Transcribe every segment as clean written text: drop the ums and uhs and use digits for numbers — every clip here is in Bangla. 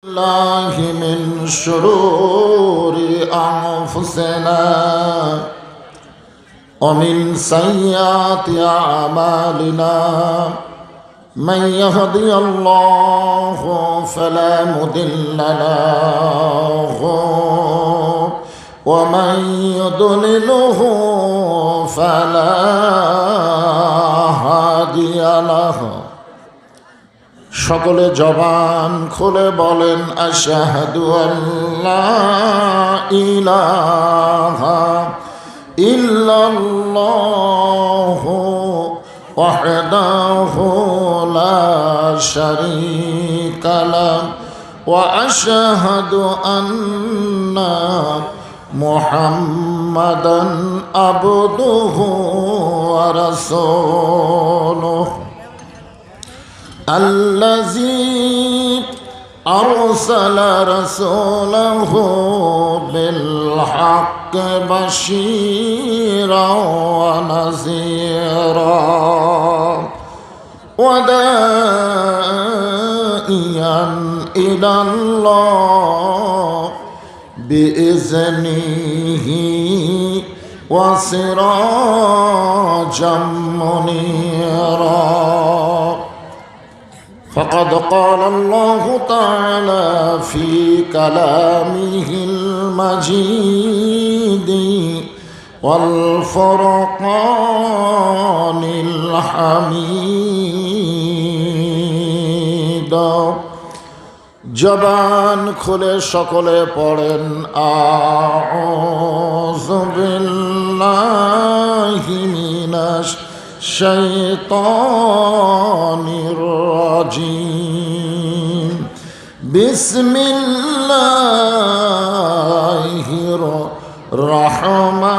الله من شرور أنفسنا ومن سيئات أعمالنا من يهدي الله فلا مضل له ومن يضلله فلا هادي له সকলে জবান খুলে বলেন আশহাদু আল্লা ইলাহা ইল্লাল্লাহু ওয়াহদাহু লা শারীকা লাহু ওয়া আশহাদু আন্না মুহাম্মাদান আবদুহু ওয়া রাসূলুহু الذي أرسل رسوله بالحق بشيرا ونذيرا وداعيا إلى الله بإذنه وسراجا منيرا فقد قال الله تعالى في كلامه المجيد والفرقان الحميد জবান খুলে সকলে পড়েন আউযু বিল্লাহি মিনাশ الشيطان الرجيم بسم الله الرحمن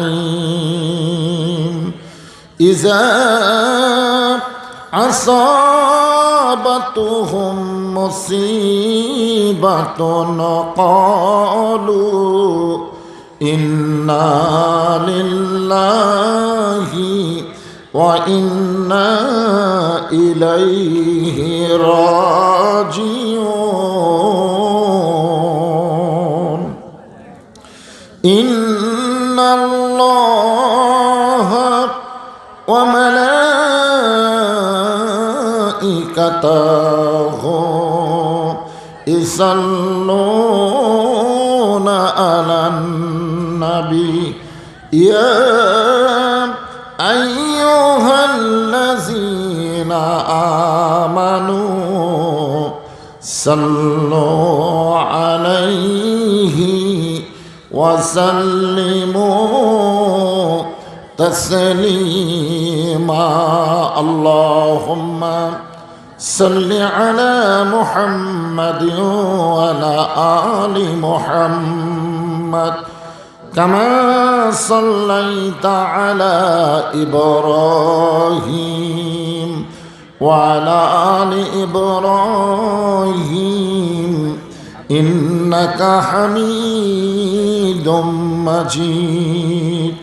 الرحيم إذا أصابتهم مصيبة قالوا إنا لله وإنا إليه راجعون إن الله وملائكته يصلون على النبي يا أيها الذين آمنوا صلوا عليه وسلموا تسليما اللهم صل على محمد وعلى آل محمد كما صليت على إبراهيم وعلى آل إبراهيم إنك حميد مجيد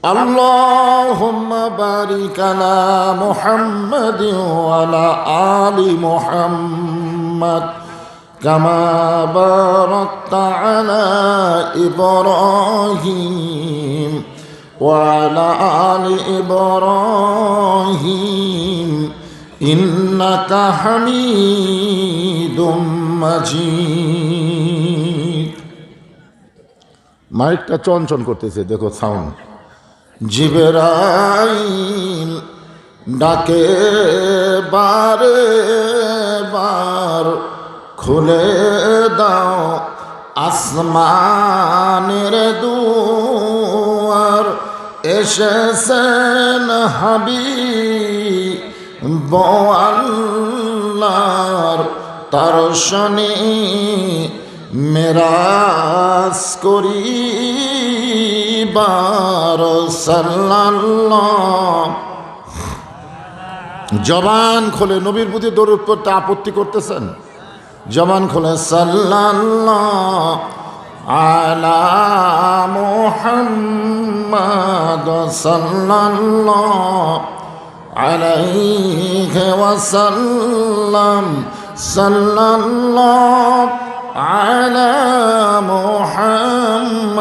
اللهم بارك على محمد وعلى آل محمد كما باركت على إبراهيم وعلى آل إبراهيم إنك حميد مجيد মাইকটা চঞ্চন করতেছে দেখো সাউন্ড জিবরাইল ডাকে বারে বার খুলে দাও আসমানের দুয়ার এসেছেন হাবিব আল্লাহর দর্শনে মেরাজ করিবার সাল্লাল্লাহু জবান খুলে নবীর প্রতি দরুদ পড়তে আপত্তি করতেছেন জবান খুলে সাল্লাল্লাহু আলা মুহাম্মদ সাল্লাল্লাহু আলাইহি ওয়াসাল্লাম সাল্লাল্লাহু আলা মুহাম্মাদ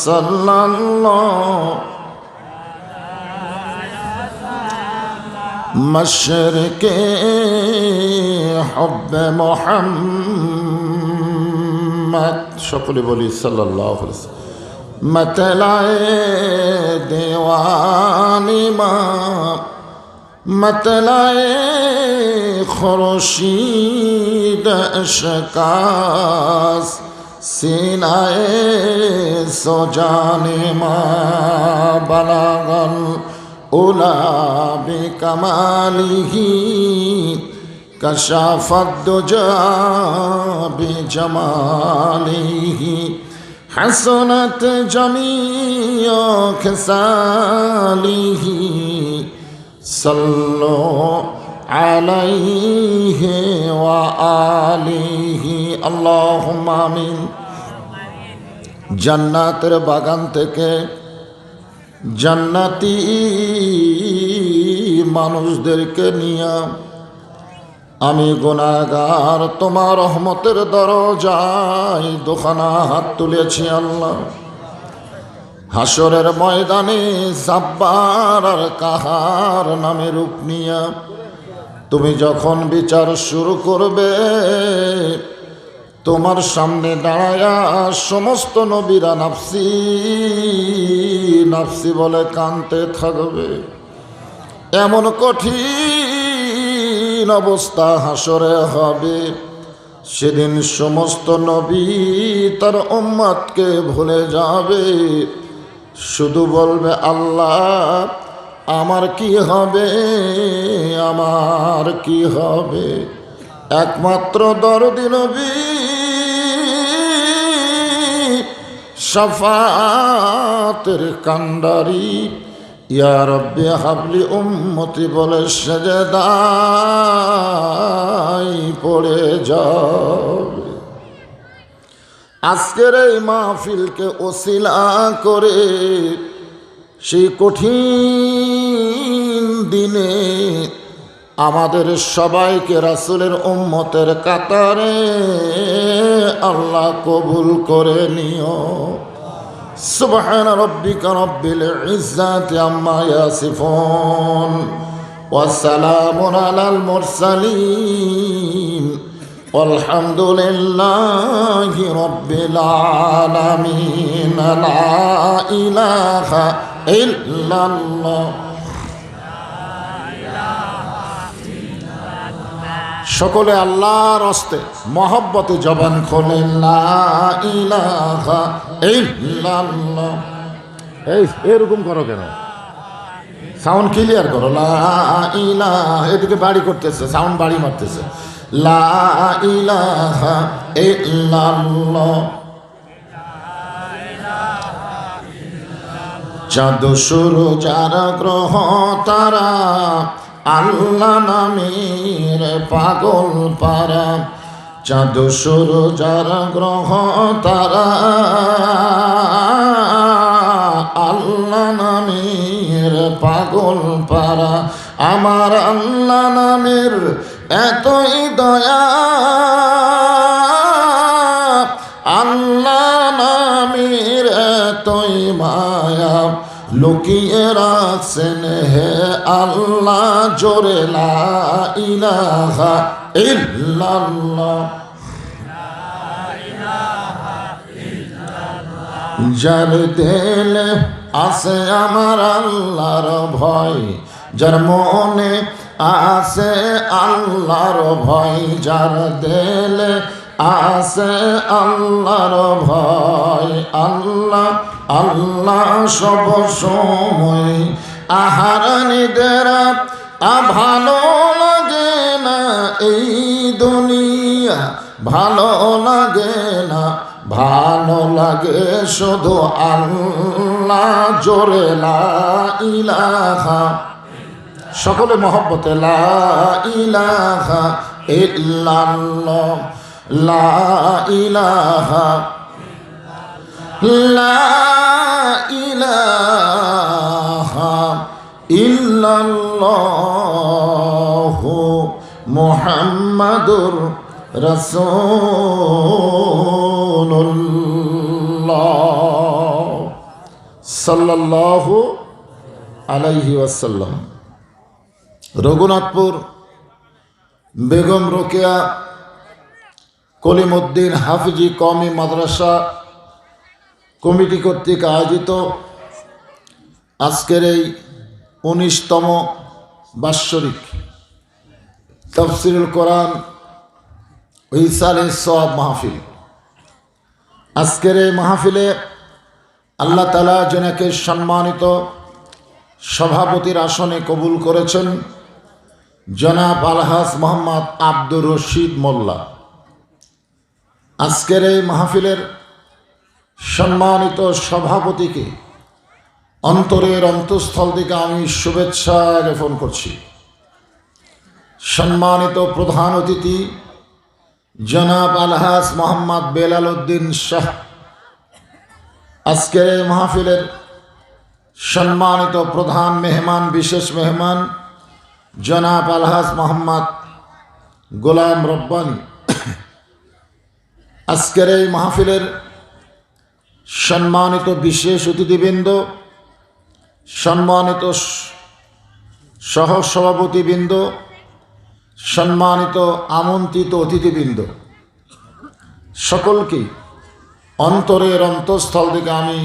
সাল্লাল্লাহু মশরকে হুব্বে মুহাম্মদ সকলে বলি সাল্লাল্লাহু আলাইহি ওয়াসাল্লাম मतलाए दीवानी माँ मतलाए खुर्शीद अशकास सीनाए सोजाने माँ बलागल उला बिकमालिही कशाफत दुजा बिजमालिही हसनत जमीओ खसालिही सल्लो अलैहि व आलिहि अल्लाहुम्मा आमीन। জান্নাতের বাগান থেকে জান্নাতি মানুষদেরকে নিয়ে আমি গুনাহগার তোমার রহমতের দরজায় দুখানা হাত তুলেছি আল্লাহ। হাসরের ময়দানে জাব্বার আর কাহার নামে রূপ নিয়া তুমি যখন বিচার শুরু করবে তোমার সামনে দাঁড়ায়া সমস্ত নবীরা নাফসি নাফসি বলে কাঁদতে থাকবে। এমন কঠিন অবস্থা হাসরে হবে, সেদিন সমস্ত নবী তার উম্মতকে ভুলে যাবে, শুধু বলবে আল্লাহ আমার কি হবে, আমার কি হবে। একমাত্র দরদি নবী শাফাতের কান্ডারি ইয়া রব্বি হাবলি উম্মতি বলে সেজদায় পড়ে যাবে। আজকের এই মাহফিলকে ওসিলা করে সেই কঠিন দিনে আমাদের সবাইকে রাসূলের উম্মতের কাতারে আল্লাহ কবুল করে নিও। সুবহানা রাব্বিকা রাব্বিল ইজ্জাতি আম্মা ইয়াসিফুন ওয়া সালামুন আলাল মুরসালিন ওয়ালহামদুলিল্লাহি রাব্বিল আলামিন। লা ইলাহা ইল্লাল্লাহ। সকলে আল্লাহর হস্তে মহব্বতে জবান খোলেন লা ইলাহা ইল্লাল্লাহ। এই এরকম করো কেন? সাউন্ড ক্লিয়ার করো। লা ইলাহা, এদিকে বাড়ি করতেছে, সাউন্ড বাড়ি মারতেছে। লা ইলাহা ইল্লাল্লাহ। চাঁদ সূরজ আর গ্রহ তারা আল্লাহ নামের পাগল পারা। চাঁদ সূরজ আর গ্রহ তারা আল্লাহ নামের পাগল পারা। আমার আল্লাহ নামের এতই দয়া, আল্লাহ নামের এতই মায়া, লুকিয়ে রাখছেন হে আল্লাহ জোরে লা ইলাহা ইল্লাল্লাহ। যার দিলে আছে আমার আল্লাহর ভয়, যার মনে আছে আল্লাহর ভয়, যার দিলে আছে আল্লাহর ভয়, আল্লাহ আল্লাহ সব সময়। আহার নিদেরা ভালো লাগে না এই দুনিয়া, ভালো লাগে না, ভালো লাগে শুধু আল্লাহ জোরে লা ইলাহা। সকলে মহব্বতে লা ইলাহা ইল্লাল্লাহ। লা ইলাহা লা ইলাহা ইল্লাল্লাহ। ইল্লাল্লাহু মুহাম্মাদুর রাসূলুল্লাহ সাল্লাল্লাহু আলাইহি ওয়াসাল্লাম। রঘুনাথপুর বেগম রোকেয়া কলিমউদ্দিন হাফিজি কওমি মাদ্রাসা কমিটি কর্তৃক আয়োজিত আজকের এই 19তম বাৎসরিক তাফসীরুল কোরআন ও ইরশাদে সওয়াব মাহফিল। আজকের এই মাহফিলে আল্লাহ তাআলা জনাকে সম্মানিত সভাপতির আসনে কবুল করেছেন জনাব আলহাজ মোহাম্মদ আব্দুর রশিদ মোল্লা। আজকের এই মাহফিলের সম্মানিত সভাপতিকে অন্তরের অন্তঃস্থল থেকে আমি শুভেচ্ছা জ্ঞাপন করছি। সম্মানিত প্রধান অতিথি জনাব আলহাজ মোহাম্মদ বেলাল উদ্দিন শাহ, আজকের এই মাহফিলের সম্মানিত প্রধান মেহমান, বিশেষ মেহমান জনাব আলহাজ মোহাম্মদ গোলাম রব্বানী, আজকের এই মাহফিলের সম্মানিত বিশেষ অতিথিবৃন্দ, সম্মানিত সহসভাপতিবৃন্দ, সম্মানিত আমন্ত্রিত অতিথিবৃন্দ, সকলকে অন্তরের অন্তঃস্থল থেকে আমি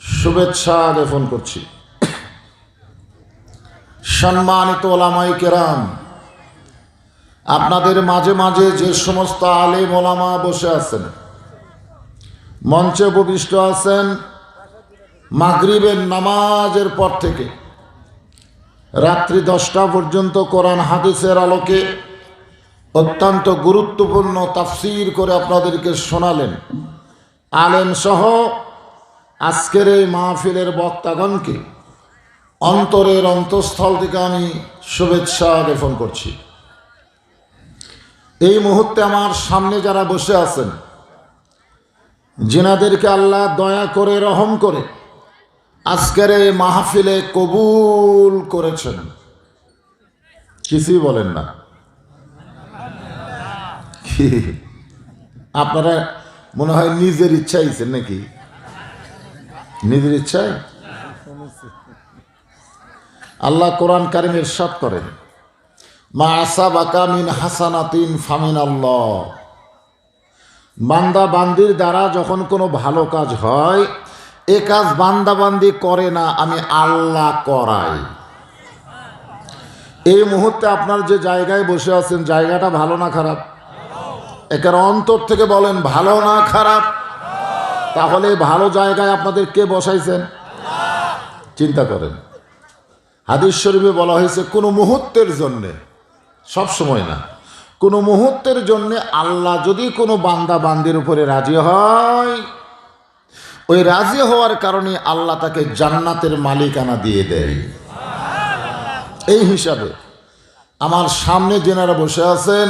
শুভেচ্ছা জ্ঞাপন করছি। সম্মানিত ওলামায়ে কেরাম, আপনাদের মাঝে মাঝে যে সমস্ত আলেম ওলামা বসে আছেন, মঞ্চে উপবিষ্ট আছেন, মাগরিবের নামাজের পর থেকে রাত্রি 10টা পর্যন্ত কোরআন হাদিসের আলোকে অত্যন্ত গুরুত্বপূর্ণ তাফসীর করে আপনাদেরকে শোনালেন। আলেম সহ আজকের এই মাহফিলের বক্তাগণকে অন্তরের অন্তঃস্থল থেকে আমি শুভেচ্ছা জ্ঞাপন করছি। এই মুহূর্তে আমার সামনে যারা বসে আছেন, যিনাদেরকে আল্লাহ দয়া করে রহম করে আজকের এই মাহফিলে কবুল করেছেন, কিছুই বলেন না। আপনারা মনে হয় নিজের ইচ্ছা আইছেন নাকি? নিজের ইচ্ছায়? আল্লাহ কোরআন কারীমে ইরশাদ করেন, মা আসাবাকা মিন হাসানাতিন ফামিনাল্লাহ। বান্দা বান্দির দ্বারা যখন কোনো ভালো কাজ হয়, এ কাজ বান্দা বান্দি করে না, আমি আল্লাহ করাই। এই মুহূর্তে আপনার যে জায়গায় বসে আছেন, জায়গাটা ভালো না খারাপ? একের অন্তর থেকে বলেন, ভালো না খারাপ? তাহলে ভালো জায়গায় আপনাদের কে বসাইছেন? চিন্তা করেন। হাদিস শরীফে বলা হয়েছে, কোনো মুহূর্তের জন্যে, সব সময় না, কোনো মুহূর্তের জন্যে আল্লাহ যদি কোনো বান্দা বান্দির উপরে রাজি হয়, ওই রাজি হওয়ার কারণে আল্লাহ তাকে জান্নাতের মালিকানা দিয়ে দেয়। এই হিসাবে আমার সামনে যেনারা বসে আছেন,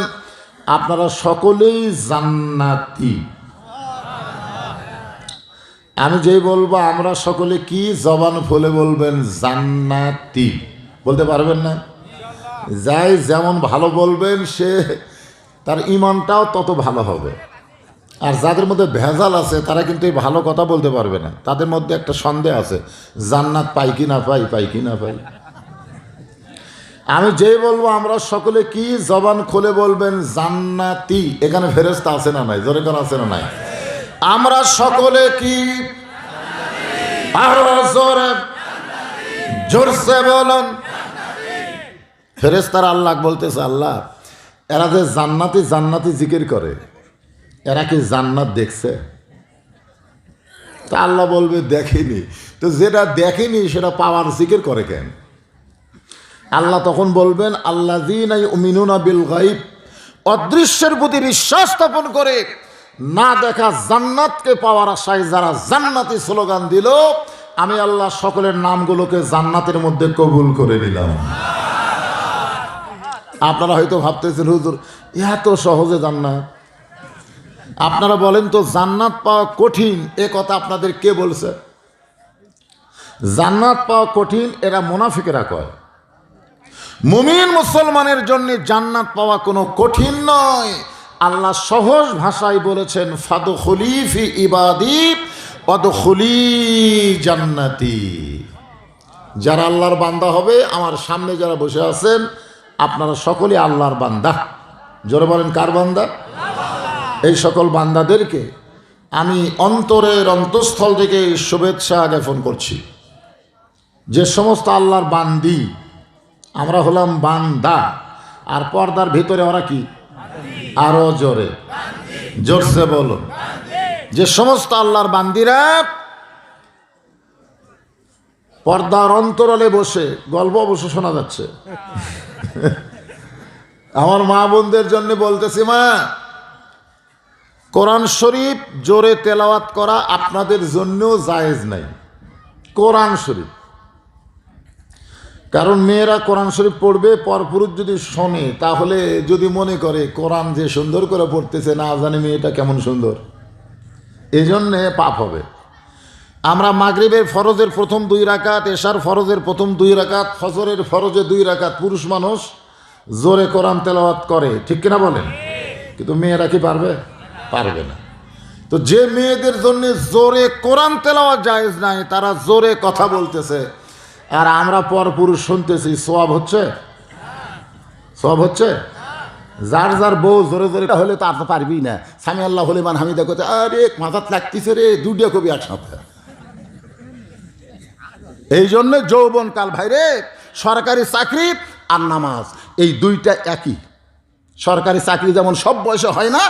আপনারা সকলেই জান্নাতি। আমি যেই বলবো আমরা সকলে কি, জবান খুলে বলবেন জান্নাতি। বলতে পারবেন না? যাই যেমন ভালো বলবেন, সে তার ঈমানটাও তত ভালো হবে। আর যাদের মধ্যে ভেজাল আছে তারা কিন্তু এই ভালো কথা বলতে পারবে না। তাদের মধ্যে একটা সন্দেহ আছে, জান্নাত পাই কি না পাই, পাই কি না পাই। আমি যেই বলবো আমরা সকলে কি, জবান খুলে বলবেন জান্নাতি। এখানে ফেরেশতা আছে না নাই? জোরে করে আছে না নাই? আমরা সকলে কি? আরো জোরে, জোরসে বলুন। ফেরেশতারা আল্লাহ বলতেছে, আল্লাহ এরা যে জান্নাতি জান্নাতি জিকির করে, এরা কি জান্নাত দেখছে? তা আল্লাহ বলবে দেখেনি। তো যেটা দেখেনি সেটা পাওয়ার জিকির করে কেন? আল্লাহ তখন বলবেন, আল্লাযীনা ইউমিনুনা বিল গায়ব, অদৃশ্যের প্রতি বিশ্বাস স্থাপন করে না দেখা জান্নাতকে পাওয়ার আশায় যারা জান্নাতি স্লোগান দিল, আমি আল্লাহ সকলের নামগুলোকে জান্নাতের মধ্যে কবুল করে নিলাম। আপনারা হয়তো ভাবতেছেন, হুজুর এত সহজে জান্নাত? আপনারা বলেন তো, জান্নাত পাওয়া কঠিন, এ কথা আপনাদের কে বলছে? জান্নাত পাওয়া কঠিন এরা মুনাফিকেরা কয়। মুমিন মুসলমানের জন্য জান্নাত পাওয়া কোনো কঠিন নয়। আল্লাহ সহজ ভাষায় বলেছেন, ফাদখুলি ফি ইবাদি ওয়াদখুলি জান্নাতি। যারা আল্লাহর বান্দা হবে, আমার সামনে যারা বসে আছেন আপনারা সকলে আল্লাহর বান্দা। জোরে বলেন, কার বান্দা? এই সকল বান্দাদেরকে আমি অন্তরের অন্তঃস্থল থেকে শুভেচ্ছা জ্ঞাপন করছি। যে সমস্ত আল্লাহর বান্দি, আমরা হলাম বান্দা, আর পর্দার ভিতরে ওরা কি? আরো জোরে, জোরসে বলো। যে সমস্ত আল্লাহর বান্দিরা পর্দার অন্তরালে বসে, গল্প অবশ্য শোনা যাচ্ছে, আমার মা বোনদের জন্য বলতেছি, মা, কোরআন শরীফ জোরে তেলাওয়াত করা আপনাদের জন্যও জায়েজ নাই। কোরআন শরীফ, কারণ মেয়েরা কোরআন শরীফ পড়বে, পরপুরুষ যদি শোনে তাহলে যদি মনে করে কোরআন যে সুন্দর করে পড়তেছে, না জানি মেয়েটা কেমন সুন্দর, এই জন্যে পাপ হবে। আমরা মাগরিবের ফরজের প্রথম 2 রাকাত, এশার ফরজের প্রথম 2 রাকাত, ফজরের ফরজে 2 রাকাত পুরুষ মানুষ জোরে কোরআন তেলাওয়াত করে, ঠিক কিনা বলেন? কিন্তু মেয়েরা কি পারবে? পারবে না। তো যে মেয়েদের জন্য জোরে কোরআন তেলাওয়াত জায়েজ নাই, তারা জোরে কথা বলতেছে, আর আমরা পরপুরুষ শুনতেছি, সওয়াব হচ্ছে? সওয়াব হচ্ছে? যার যার বউ জোরে জোরে হলে তো আর তো পারবি না। সামি আল্লাহ লিমান হামিদা করতে, আরে মাথাত লাগতেছে রে, দুটিয়া কবি একসাথে। এই জন্য যৌবনকাল ভাইরে, সরকারি চাকরি আর নামাজ এই দুইটা একই। সরকারি চাকরি যেমন সব বয়সে হয় না,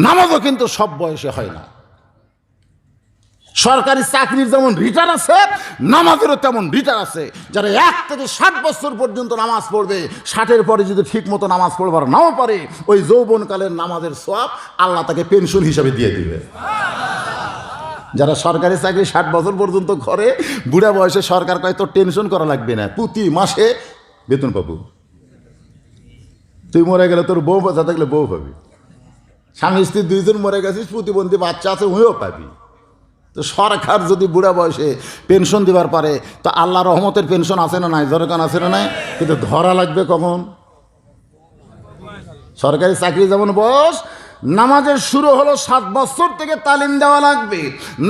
নামাজও কিন্তু সব বয়সে হয় না। সরকারি চাকরির যেমন রিটার্ন আছে, নামাজেরও তেমন রিটার্ন আছে। যারা 1 থেকে 60 বছর পর্যন্ত নামাজ পড়বে, 60-এর পরে যদি ঠিক মতো নামাজ পড়বার নাও পারে, ওই যৌবনকালের নামাজের সওয়াব আল্লাহ তাকে পেনশন হিসাবে দিয়ে দিবে। যারা সরকারি চাকরি 60 বছর পর্যন্ত করে, বুড়া বয়সে সরকার কয় তোর টেনশন করা লাগবে না, প্রতি মাসে বেতন পাবো। তুই মরে গেলে তোর বউ বাচ্চা থাকলে বউ পাবি, স্বামী স্ত্রী 2 জন মরে গেছিস, প্রতিবন্ধী বাচ্চা আছে, ওইও পাবি। তো সরকার যদি বুড়া বয়সে পেনশন দিবার পারে, তো আল্লাহ রহমতের পেনশন আছে না নাই? জরকান আছে না নাই? কিন্তু ধরা লাগবে কখন? সরকারি চাকরি যেমন বয়স, নামাজের শুরু হলো 7 বছর থেকে তালিম দেওয়া লাগবে।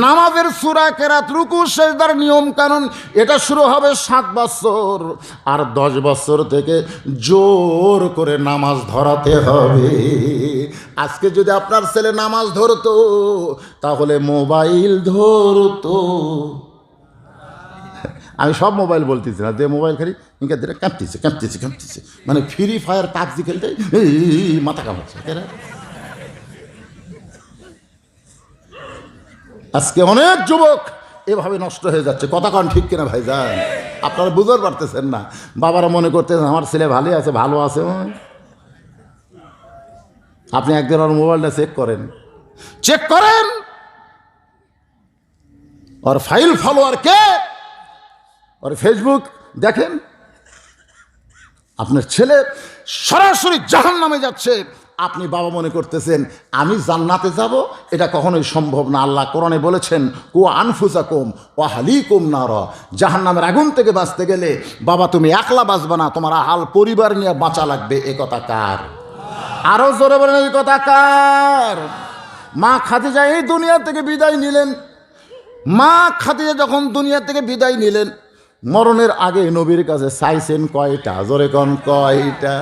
নামাজের সূরা, কেরাত, রুকু, সিজদার নিয়ম কানুন এটা শুরু হবে 7 বছর, আর 10 বছর থেকে জোর করে নামাজ ধরাতে হবে। আজকে যদি আপনার ছেলে নামাজ ধরতো, তাহলে মোবাইল ধরতো। আমি সব মোবাইল বলতেছি না, যে মোবাইল খালি ইনকা দিলে কাঁপতেছে কাঁপতেছে কাঁপতেছে, মানে ফ্রি ফায়ার পাবজি খেলতে মাথা কামাচ্ছে। আজকে অনেক যুবক এভাবে নষ্ট হয়ে যাচ্ছে। কথা কন ঠিক কিনা ভাইজান? আপনারা বুঝতে পারতেছেন না। বাবারা মনে করতেছেন আমার ছেলে ভালো আছে, ভালো আছে। আপনি একদিন ওর মোবাইলটা চেক করেন, চেক করেন ওর ফাইল ফলোয়ার কে, ওর ফেসবুক দেখেন। আপনার ছেলে সরাসরি জাহান্নামে যাচ্ছে, আপনি বাবা মনে করতেছেন আমি জান্নাতে যাব, এটা কখনোই সম্ভব না। আল্লাহ কোরআনে বলেছেন, কু আনফুসাকুম ওয়া আহলিকুম নারা, জাহান্নামের আগুন থেকে বাঁচতে গেলে বাবা তুমি একলা বাঁচবে না, তোমার আহাল পরিবার নিয়ে বাঁচা লাগবে। এ কথা কার? আরো জোরে বলেন, এই কথা কার? মা খাদিজা এই দুনিয়া থেকে বিদায় নিলেন। মা খাদিজা যখন দুনিয়া থেকে বিদায় নিলেন, মরণের আগে নবীর কাছে চাইছেন কয়টা? জোরে কোন কয়টা?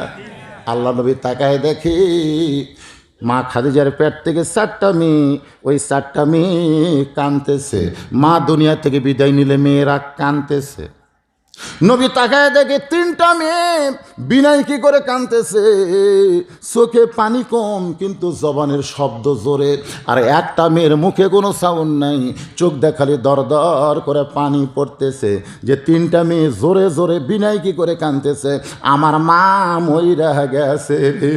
আল্লাহ নবী তাকায় দেখে মা খাদিজার পেট থেকে 4টা মেয়ে, ওই 4টা মেয়ে কাঁদতেছে। মা দুনিয়া থেকে বিদায় নিলে মেয়েরা কাঁদতেছে। নবী তাকায় দেখে 3টা মেয়ে বিনয় কি করে কাঁদতেছে, চোখে পানি কম কিন্তু জবানের শব্দ জোরে, আর একটা মেয়ের মুখে কোনো সাউন্ড নাই, চোখ দেখালে দর দর করে পানি পড়তেছে। যে 3টা মেয়ে জোরে জোরে বিনয় কি করে কাঁদতেছে, আমার মা মইরা গেছে রে,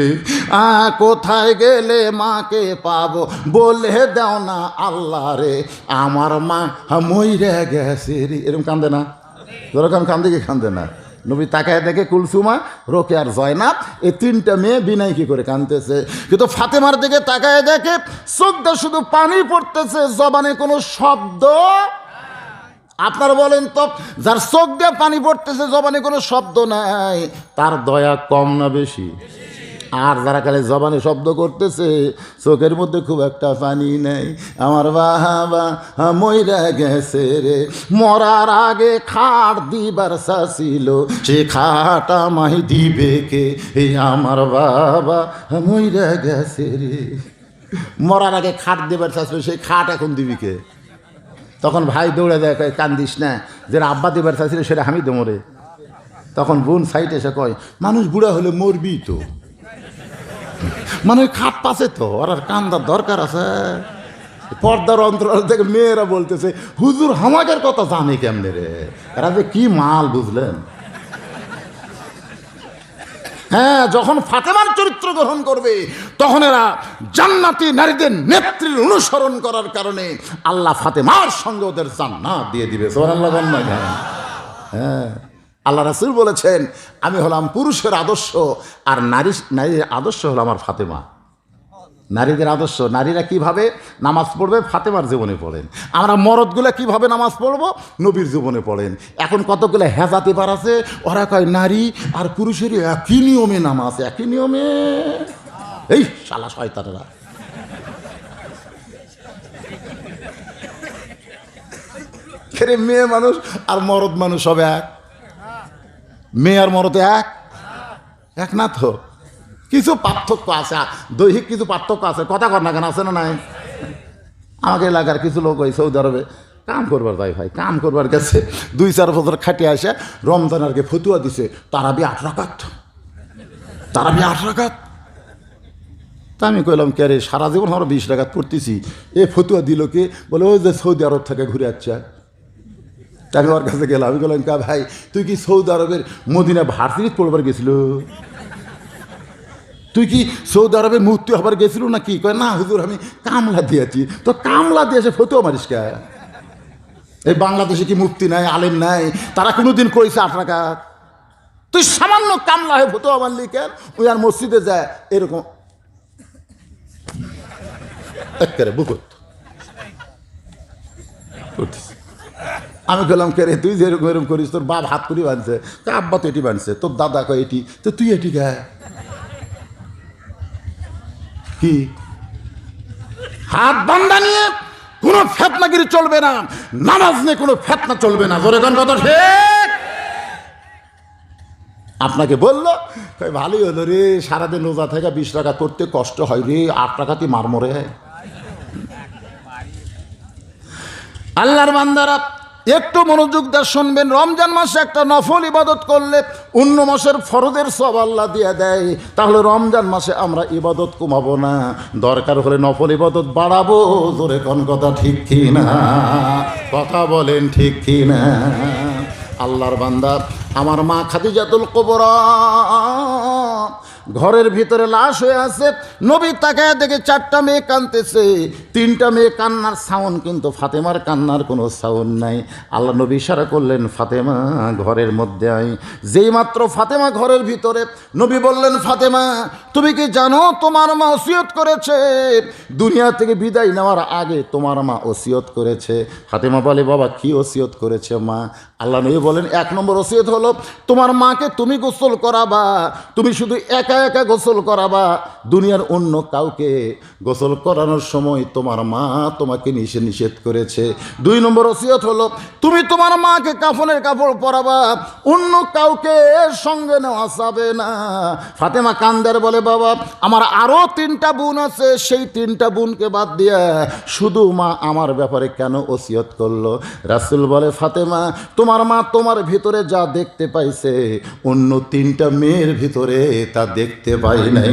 কোথায় গেলে মাকে পাবো বলে দাও না আল্লাহ রে, আমার মা মইরা গেছে রে। এরকম কান্দে না? যেরকম কান্দে কি কান্দে না? নবী তাকায় দেখে কুলসুমা, রোকেয়া আর জয়নাব, এই 3টা মেয়ে বিনয় কি করে কাঁদতেছে। কিন্তু ফাতেমার দিকে তাকায় দেখে চোখটা শুধু পানি পড়তেছে, জবানে কোনো শব্দ। আপনারা বলেন তো, যার চোখ দিয়ে পানি পড়তেছে, জবানে কোনো শব্দ নাই, তার দয়া কম না বেশি? আর যারা খালি জবানে শব্দ করতেছে, চোখের মধ্যে খুব একটা পানি নেই, আমার বাবা মইরা গেছে রে, মরার আগে খাট দিবার চাছিল, সে খাট আমায় দিবে কে, এই আমার বাবা মইরা গেছে রে। মরার আগে খাট দিবার চাইছিল, সেই খাট এখন দিবি কে? তখন ভাই দৌড়ে দেয়, কয় কান্দিস না, যেটা আব্বা দিবার চাইছিল সেটা আমি দেবো রে। তখন বোন সাইড এসে কয়, মানুষ বুড়া হলে মরবি তো, মানে খাট পাশে তো, আর কান্দার দরকার আছে? পর্দার অন্তরাল থেকে মেয়েরা বলতেছে, হুজুর হামাকের কথা জানে কেমনে রে, এরা যে কি মাল, বুঝলেন? হ্যাঁ, যখন ফাতেমার চরিত্র গ্রহণ করবে, তখন এরা জান্নাতি নারীদের নেত্রীর অনুসরণ করার কারণে আল্লাহ ফাতেমার সঙ্গে ওদের জান্নাত দিয়ে দিবে। সুবহানাল্লাহ। হ্যাঁ, আল্লাহ রাসূল বলেছেন, আমি হলাম পুরুষের আদর্শ, আর নারীর আদর্শ হলো আমার ফাতেমা। নারীদের আদর্শ, নারীরা কিভাবে নামাজ পড়বে ফাতেমার জীবনে পড়েন, আমরা মরদগুলো কিভাবে নামাজ পড়ব নবীর জীবনে পড়েন। এখন কতগুলো হেজাতি বার আছে, ওরা কয় নারী আর পুরুষের একই নিয়মে নামাজ, একই নিয়মে। এই শালা শয়তানেরা। মেয়ে মানুষ আর মরদ মানুষ সব এক? মেয়ে আর মরদ এক না তো, কিছু পার্থক্য আছে, দৈহিক কিছু পার্থক্য আছে, কথা কর না কেন, আছে না নাই? আমাকে এলাকার কিছু লোক ওই সৌদি আরবে কাম করবার যাই, ভাই কাম করবার গেছে, 2-4 বছর খাটিয়ে আসে, রমজান আরকে ফতুয়া দিছে, তারাবি 8 রাকাত, তারাবি 8 রাকাত। তা আমি কইলাম, কে রে, সারা জীবন আমরা 20 রাকাত পড়তেছি, এ ফতুয়া দিল কে? বলে ওই যে সৌদি আরব থেকে ঘুরে আসছে। তাকে ওর কাছে গেলাম, আমি বললাম, কা ভাই তুই কি সৌদি আরবের মদিনা ভার্সিটি পড়বার গেছিল? তুই কি সৌদি আরবে মুফতি হবার গেছিল নাকি? কয় না হুজুর, আমি কামলা দিয়েছি। তো কামলা দিয়েছে ফতুয়া মারিস কে? এই বাংলাদেশে কি মুফতি নাই, আলেম নাই? তারা কোনোদিন কইছে 8 রাকাত? তুই সামান্য কামলা হয়ে ফতুয়া মারলি কেন? ওই আর মসজিদে যায় এরকম একেবারে বুকুত। আমি বললাম, কে রে, তুই যে এরকম এরকম করিস, তোর বাপ হাত করি বানছে, তা আব্বা তো এটি বানছে, তোর দাদা কয় এটি, তো তুই এটি গায়ে কি হাত বান্ধা নিয়ে কোনো ফেতনাগিরি চলবে না, নামাজ নিয়ে কোনো ফেতনা চলবে না। জোরে কোন কথা ঠিক? আপনাকে বললো ভালোই হলো রে, সারাদিন রোজা থেকে 20 টাকা করতে কষ্ট হয় রে, 8 টাকাতে মারমরে। আল্লাহর বান্দারা একটু মনোযোগ দিয়ে শুনবেন, রমজান মাসে একটা নফল ইবাদত করলে অন্য মাসের ফরজের সব আল্লাহ দিয়ে দেয়। তাহলে রমজান মাসে আমরা ইবাদত কমাবো না, দরকার হলে নফল ইবাদত বাড়াবো। জোরে কোন কথা ঠিক কি না? কথা বলেন ঠিক কি না? আল্লাহর বান্দা, আমার মা খাদিজাতুল কুবরা ঘরের ভিতরে লাশ হয়ে আছে, নবী তাকায় দেখে 4টা মেয়ে কাঁদতেছে, 3টা মেয়ে কান্নার সাউন্ড, কিন্তু ফাতেমার কান্নার কোনো সাউন্ড নাই। আল্লাহ নবী ইশারা করলেন, ফাতেমা ঘরের মধ্যে আয়। যেই মাত্র ফাতেমা ঘরের ভিতরে, নবী বললেন, ফাতেমা তুমি কি জানো তোমার মা ওসিয়ত করেছে, দুনিয়া থেকে বিদায় নেওয়ার আগে তোমার মা ওসিয়ত করেছে। ফাতেমা বলে, বাবা কি ওসিয়ত করেছে মা? আল্লাহ নবী বলেন, 1 নম্বর ওসিয়ত হলো তোমার মাকে তুমি গোসল করাবা, তুমি শুধু একা একা গোসল করাবা, দুনিয়ার অন্য কাউকে গোসল করানোর সময় তোমার মা তোমাকে নিষেধ করেছে। 2 নম্বর ওসিয়ত হলো তুমি তোমার মাকে কাফনের কাপড় পরাবা, অন্য কাউকে সঙ্গে নেওয়া যাবে না। ফাতেমা কান্দার বলে, বাবা আমার আরও 3টা বোন আছে, সেই 3টা বোনকে বাদ দিয়ে শুধু মা আমার ব্যাপারে কেন ওসিয়ত করলো? রাসূল বলে, ফাতেমা তোমার মা তোমার ভিতরে যা দেখতে পাইছে, অন্য 3টা মেয়ের ভিতরে তা দেখতে পাই নাই।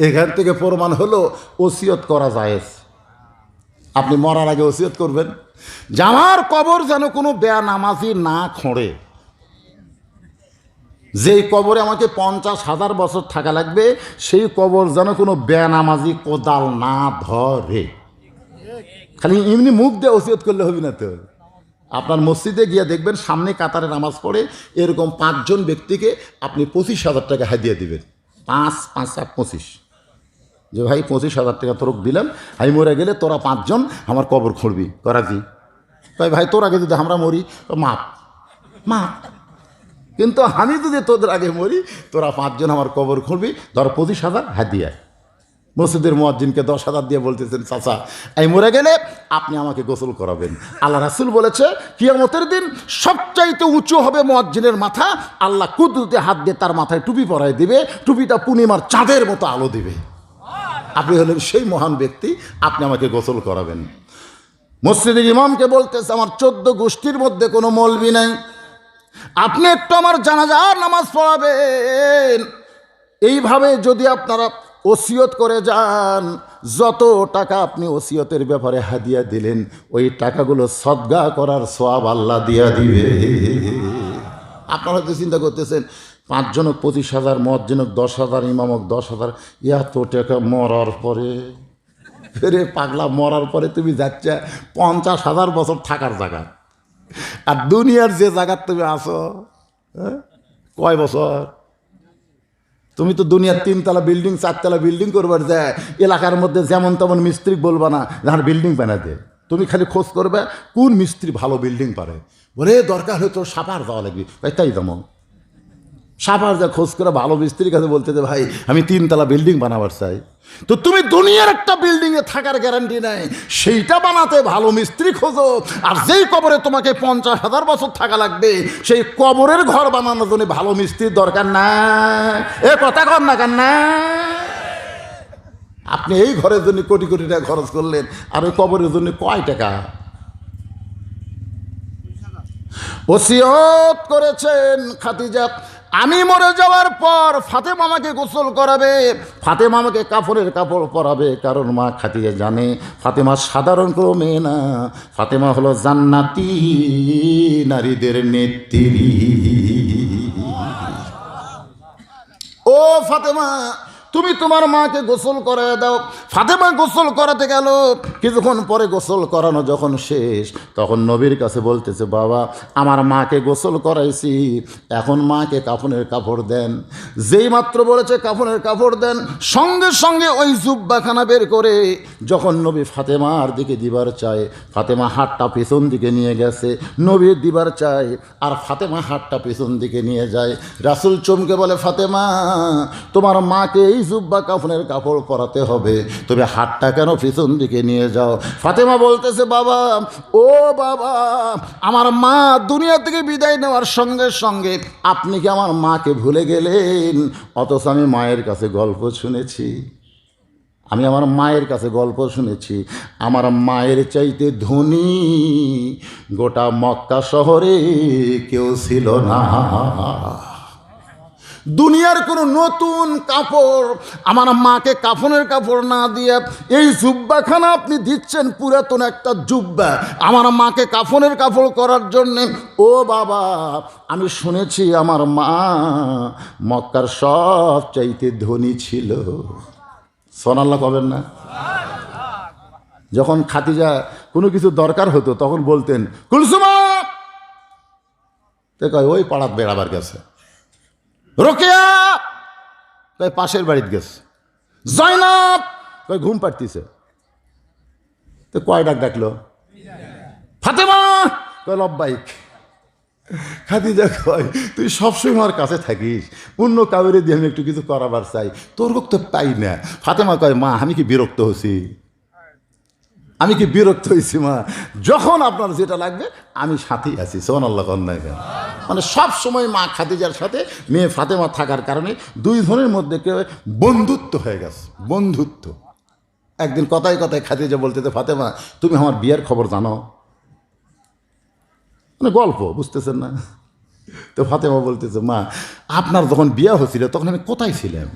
এখান থেকে প্রমাণ হলো ওসিয়ত করা জায়েজ। আপনি মরার আগে ওসিয়ত করবেন যে আমার কবর যেন কোনো বেনামাজি না খোঁড়ে, যেই কবরে আমাকে 50,000 বছর থাকা লাগবে, সেই কবর যেন কোনো বেনামাজি কোদাল না ধরে। খালি এমনি মুখ দিয়ে ওসিয়ত করলে হবে না তো। আপনার মসজিদে গিয়ে দেখবেন সামনে কাতারে নামাজ পড়ে এরকম 5 জন ব্যক্তিকে আপনি 25,000 টাকা হাদিয়া দিবেন। 5 5 25 যে ভাই 25,000 টাকা তোর দিলাম, আমি মরে গেলে তোরা 5 জন আমার কবর খুঁড়বি, করাজি। তাই ভাই তোর আগে যদি আমরা মরি মাপ মাপ, কিন্তু আমি যদি তোদের আগে মরি তোরা 5 জন আমার কবর খুঁড়বি, ধর 25,000 হাদিয়া। মসজিদের মুয়াজ্জিনকে 10,000 দিয়ে বলতেছেন, চাচা এই মরে গেলে আপনি আমাকে গোসল করাবেন। আল্লাহ রাসূল বলেছে কিয়ামতের দিন সবচাইতে উঁচু হবে মুয়াজ্জিনের মাথা, আল্লাহ কুদরতে হাত দিয়ে তার মাথায় টুপি পরায় দিবে, টুপিটা পূর্ণিমার চাঁদের মতো আলো দিবে। আপনি হলেন সেই মহান ব্যক্তি, আপনি আমাকে গোসল করাবেন। মসজিদের ইমামকে বলতেছে আমার 14 গোষ্ঠীর মধ্যে কোনো মৌলবি নাই, আপনি একটু আমার জানাজার নামাজ পড়াবেন। এইভাবে যদি আপনারা ওসিয়ত করে যান, যত টাকা আপনি ওসিয়তের ব্যাপারে হাদিয়া দিলেন ওই টাকাগুলো সদকা করার সওয়াব আল্লাহ দিয়া দিবে। আপনারা তো চিন্তা করতেছেন 5 জনক 25,000, মুয়াজ্জিনক 10,000, ইমামক 10,000, এত টাকা মরার পরে। ফেরে পাগলা, মরার পরে তুমি যাচ্ছ 50,000 বছর থাকার জায়গা, আর দুনিয়ার যে জায়গার তুমি আসো কয় বছর? তুমি তো দুনিয়ার 3 তলা বিল্ডিং 4 তলা বিল্ডিং করবার যায়, এলাকার মধ্যে যেমন তেমন মিস্ত্রি বলবা না যার বিল্ডিং বানাতে। তুমি খালি খোঁজ করবে কোন মিস্ত্রি ভালো বিল্ডিং পারে, বলে দরকার হয়তো সাপার যাওয়া লাগবে, তাই যেমন সাপার যা খোঁজ করে ভালো মিস্ত্রির কাছে বলতে যে ভাই আমি 3 তলা বিল্ডিং বানাবার চাই। তো তুমি দুনিয়ার একটা বিল্ডিংয়ে থাকার গ্যারান্টি নেই, সেইটা বানাতে ভালো মিস্ত্রি খোঁজো, আর যেই কবরে তোমাকে 50,000 বছর থাকা লাগবে সেই কবরের ঘর বানানোর জন্য ভালো মিস্ত্রির দরকার না। এ কথা কর না কেন না? আপনি এই ঘরের জন্য কোটি কোটি টাকা খরচ করলেন, আর ওই কবরের জন্য কয় টাকা? ওসিয়ত করেছেন খাদিজা, আমি মরে যাওয়ার পর ফাতেমা আমাকে গোসল করাবে, ফাতেমা আমাকে কাপড়ের কাপড় পরাবে, কারণ মা খাদিজা জানে ফাতেমা সাধারণ কোনো মেয়ে না, ফাতেমা হলো জান্নাতি নারীদের নেত্রী। ও ফাতেমা তুমি তোমার মাকে গোসল করায় দাও। ফাতেমা গোসল করাতে গেল, কিছুক্ষণ পরে গোসল করানো যখন শেষ তখন নবীর কাছে বলতেছে, বাবা আমার মাকে গোসল করাইছি, এখন মাকে কাফনের কাপড় দেন। যেই মাত্র বলেছে কাফনের কাপড় দেন, সঙ্গে সঙ্গে ওই জুব্বাখানা বের করে যখন নবী ফাতেমার দিকে দিবার চায়, ফাতেমা হাতটা পেছন দিকে নিয়ে গেছে, নবীর দিবার চায় আর ফাতেমা হাতটা পেছন দিকে নিয়ে যায়। রাসূল চমকে বলে, ফাতেমা তোমার মাকে এই জুব্বা কাফনের কাপড় পরাতে হবে, তবে হাতটা কেন পিছন দিকে নিয়ে যাও? ফাতেমা বলতেছে, বাবা ও বাবা আমার মা দুনিয়া থেকে বিদায় নেওয়ার সঙ্গে সঙ্গে আপনি কি আমার মাকে ভুলে গেলেন? অথচ আমি মায়ের কাছে গল্প শুনেছি, আমি আমার মায়ের কাছে গল্প শুনেছি, আমার মায়ের চাইতে ধনী গোটা মক্কা শহরে কেউ ছিল না। দুনিয়ার কোনো নতুন কাপড় আমার মাকে কাফনের কাপড় না দিয়ে এই জুব্বাখানা আপনি দিচ্ছেন, পুরাতন একটা জুব্বা আমার মাকে কাফনের কাপড় করার জন্যে। ও বাবা আমি শুনেছি আমার মা মক্কার সব চাইতে ধনী ছিল। সোনাল্লাহ কবেন না? যখন খাদিজা কোনো কিছু দরকার হতো তখন বলতেন, কুলসুমা, তো কয় ওই পাড়াত বেড়াবার গেছে। রোকেয়া কয় পাশের বাড়িতে গেছে। জয়নাব কয় ঘুম পাড়তিছে। তো কয় ডাক ডাকলো? ফাতেমা কয় লব্বাইক। খাদিজা কয় তুই সবসময় আমার কাছে থাকিস, অন্য কাউরে দিয়ে আমি একটু কিছু করাবার চাই, তোর তো পাই না। ফাতেমা কয় মা আমি কি বিরক্ত হয়েছি? আমি কি বিরক্ত হয়েছি মা? যখন আপনার যেটা লাগবে আমি সাথেই আছি। সুবহানাল্লাহ কন্যায় মানে সব সময় মা খাদিজার সাথে মেয়ে ফাতেমা থাকার কারণে দুই জনের মধ্যে কেউ বন্ধুত্ব হয়ে গেছে, বন্ধুত্ব। একদিন কথায় কথায় খাদিজা বলতেছে, ফাতেমা তুমি আমার বিয়ের খবর জানো? মানে গল্প, বুঝতেছেন না? তো ফাতেমা বলতেছে, মা আপনার যখন বিয়ে হয়েছিল তখন আমি কোথায় ছিলাম?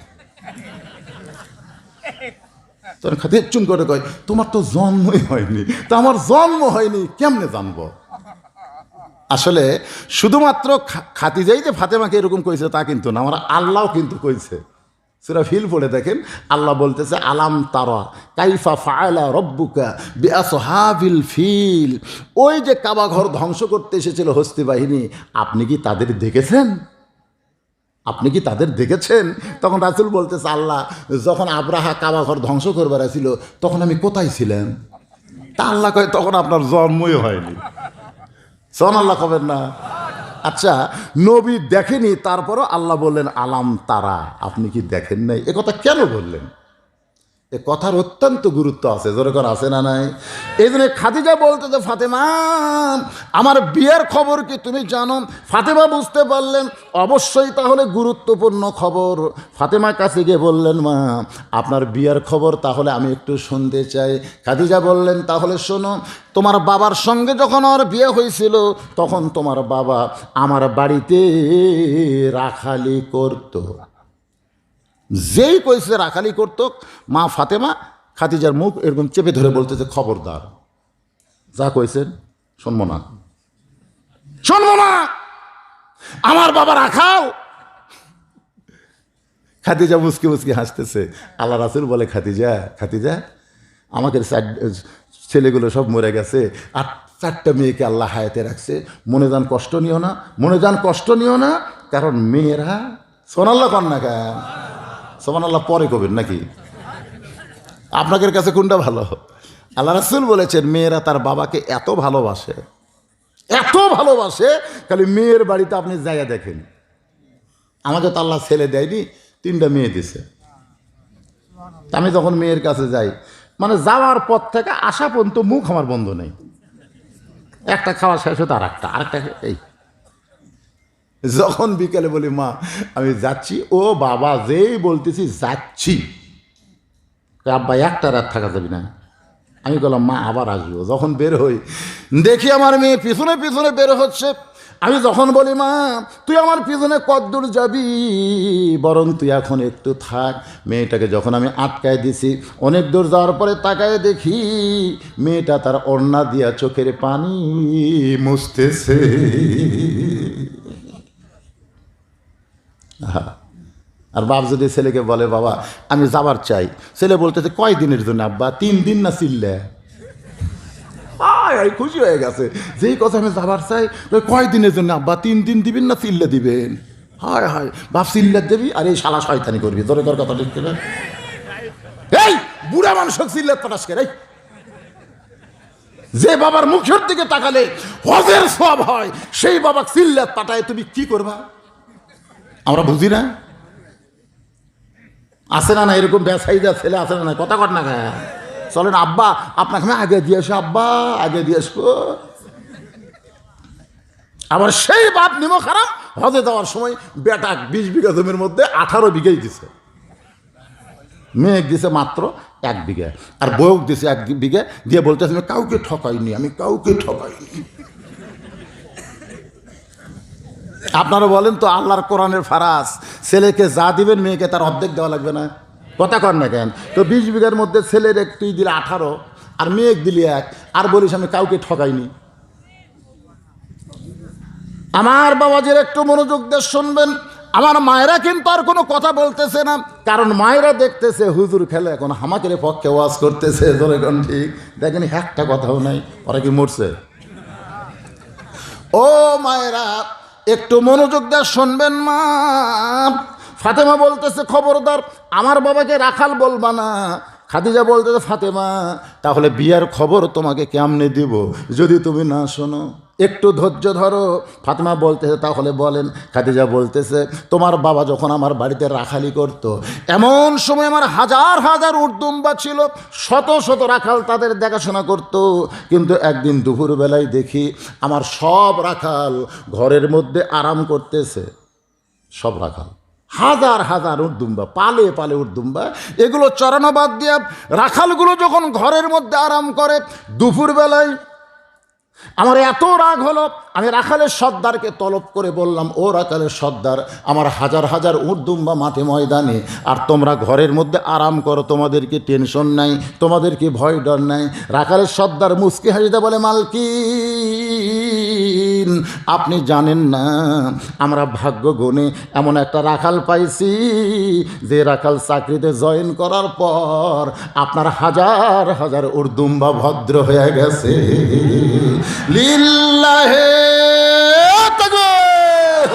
তখন খাদিজা চুম করে কয়, তোমার তো জন্মই হয়নি। তা আমার জন্ম হয়নি কেমনে জানবো? আসলে শুধুমাত্র খাদিজাই যে ফাতেমাকে এরকম কইছে তা কিন্তু না, আমার আল্লাহও কিন্তু কইছে। সূরা ফিল পড়ে দেখেন, আল্লাহ বলতেছে, আলাম তারা কাইফা ফাআলা রব্বুকা বিআসহাবিল ফিল। ওই যে কাবা ঘর ধ্বংস করতে এসেছিল হস্তি বাহিনী, আপনি কি তাদের দেখেছেন? আপনি কি তাদের দেখেছেন? তখন রাসূল বলতেছে, আল্লাহ, যখন আব্রাহা কাবা ঘর ধ্বংস করবার ছিল তখন আমি কোথায় ছিলাম? তা আল্লাহ কয়, তখন আপনার জন্মই হয়নি। সুবহানাল্লাহ কবেন না? আচ্ছা, নবী দেখেনি, তারপরও আল্লাহ বললেন আলাম তারা, আপনি কি দেখেন নাই? এ কথা কেন বললেন? এ কথার অত্যন্ত গুরুত্ব আছে, যেরকম আছে না নাই? এই জন্য খাদিজা বলতে যে, ফাতেমা, আমার বিয়ের খবর কি তুমি জানো? ফাতেমা বুঝতে পারলেন অবশ্যই তাহলে গুরুত্বপূর্ণ খবর। ফাতেমার কাছে গিয়ে বললেন, মা, আপনার বিয়ের খবর তাহলে আমি একটু শুনতে চাই। খাদিজা বললেন, তাহলে শোনো, তোমার বাবার সঙ্গে যখন আমার বিয়ে হয়েছিল তখন তোমার বাবা আমার বাড়িতে রাখালি করত। যেই কইছে রাখালি করতো, মা ফাতেমা খাদিজার মুখ এরকম চেপে ধরে বলতেছে, খবরদার, যা কইছেন শুনবো না, শুনবো না, আমার বাবা রাখাল। খাদিজা মুসকি মুসকি হাসতেছে। আল্লাহ রাসূল বলে, খাদিজা, খাদিজা, আমাকে ছেলেগুলো সব মরে গেছে, আর 4টা মেয়েকে আল্লাহ হায়াতে রাখছে, মনে যান কষ্ট নিও না, মনে যান কষ্ট নিও না, কারণ মেয়েরা, সোনাল্লাহ কন্যা কেন, সুবহানাল্লাহ পরে কবেন নাকি? আপনাদের কাছে কোনটা ভালো? আল্লাহ রাসূল বলেছেন, মেয়েরা তার বাবাকে এত ভালোবাসে, এত ভালোবাসে, খালি মেয়ের বাড়িতে আপনি জায়গা দেখেন। আমাকে তো আল্লাহ ছেলে দেয়নি, 3টা মেয়ে দিছে। আমি যখন মেয়ের কাছে যাই, মানে যাওয়ার পর থেকে আসা পর্যন্ত মুখ আমার বন্ধ নেই। একটা খাওয়া শেষ হতো আরেকটা, এই যখন বিকেলে বলি, মা আমি যাচ্ছি, ও বাবা, যেই বলতেছি যাচ্ছি, আব্বা একটা রাত থাকা যাবি না। আমি বললাম, মা আবার আসবো। যখন বের হই দেখি আমার মেয়ে পিছনে পিছনে বের হচ্ছে। আমি যখন বলি, মা তুই আমার পিছনে কতদূর যাবি, বরং তুই এখন একটু থাক। মেয়েটাকে যখন আমি আটকায় দিছি, অনেক দূর যাওয়ার পরে তাকায় দেখি মেয়েটা তার ওড়না দিয়া চোখের পানি মুছতেছে। আর বাপ যদি ছেলেকে বলে, বাবা আমি যাবার চাই, ছেলে বলতেছে, কয় দিনের জন্য আব্বা? 3 দিন না চিল্লে? খুশি হয়ে গেছে, যেই কথা আমি যাবার চাই, কয় দিনের জন্য আব্বা? 3 দিন দিবেন না চিল্লে দিবেন? হায় হায়, বাপ চিল্লে দেবি আর এই শালা শয়তানি করবি, তোর কথা ঠিক না? এই বুড়া মানুষ চিল্লে পটাশ করে, যে বাবার মুখের দিকে তাকালে হজের সব হয়, সেই বাবা চিল্লে পাঠায় তুমি কি করবা? আমরা বুঝি না? আছে না না এরকম ব্যবসায়ীদের ছেলে আছে না? কথা কর না, চলেন আব্বা আপনাকে আমি আগে দিয়ে আসো, আব্বা আগে দিয়ে আসবো। আবার সেই বাপ নিমো খারাপ, হজে যাওয়ার সময় বেটা 20 বিঘা জমির মধ্যে 18 বিঘাই দিছে, মেয়ে দিছে মাত্র 1 বিঘা, আর বউ দিছে 1 বিঘা দিয়ে বলতেছে, আমি কাউকে ঠকাইনি, আমি কাউকে ঠকাইনি। আপনারা বলেন তো, আল্লাহর কোরআনের ফারাজ, ছেলেকে যা দিবেন মেয়েকে তার অর্ধেক দেওয়া লাগবে না? কথা কর না কেন? তো 20 বিঘার মধ্যে ছেলের তুই দিলে 18 আর মেয়ে দিলি 1, আর বলিস আমি কাউকে ঠকাইনি। আমার বাবাজির একটু মনোযোগ দিয়ে শুনবেন। আমার মায়েরা কিন্তু আর কোনো কথা বলতেছে না, কারণ মায়েরা দেখতেছে হুজুর খেলে এখন হামাকের পক্ষে ওয়াজ করতেছে, ধরে কোন ঠিক দেখেন, একটা কথাও নাই, ওরা কি মরছে? ও মায়েরা একটু মনোযোগ দিয়ে শুনবেন। মা ফাতেমা বলতেছে, খবরদার আমার বাবাকে রাখাল বলবা না। খাদিজা বলতেছে, ফাতেমা তাহলে বিয়ার খবর তোমাকে কেমনে দিব যদি তুমি না শোনো? একটু ধৈর্য ধরো। ফাতেমা বলতেছে, তাহলে বলেন। খাদিজা বলতেছে, তোমার বাবা যখন আমার বাড়িতে রাখালি করত, এমন সময় আমার হাজার হাজার উটদুম্বা ছিল, শত শত রাখাল তাদের দেখাশোনা করত। কিন্তু একদিন দুপুরবেলায় দেখি আমার সব রাখাল ঘরের মধ্যে আরাম করতেছে। সব রাখাল, হাজার হাজার উটদুম্বা, পালে পালে উটদুম্বা, এগুলো চড়ানো বাদ দিয়া রাখালগুলো যখন ঘরের মধ্যে আরাম করে, দুপুরবেলায় আমার এত রাগ হলো, আমি রাখালের সর্দারকে তলব করে বললাম, ও রাখালের সর্দার, আমার হাজার হাজার উটদুম্বা মাঠে ময়দানে, আর তোমরা ঘরের মধ্যে আরাম করো, তোমাদের কি টেনশন নাই, তোমাদের কি ভয় ডর নাই? রাখালের সর্দার মুচকি হাসিতে বলে, মালকিন আপনি জানেন না, আমরা ভাগ্য গুণে এমন একটা রাখাল পাইছি, যে রাখাল চাকরিতে জয়েন করার পর আপনার হাজার হাজার উটদুম্বা ভদ্র হয়ে গেছে। লিল্লাহে তাকবীর।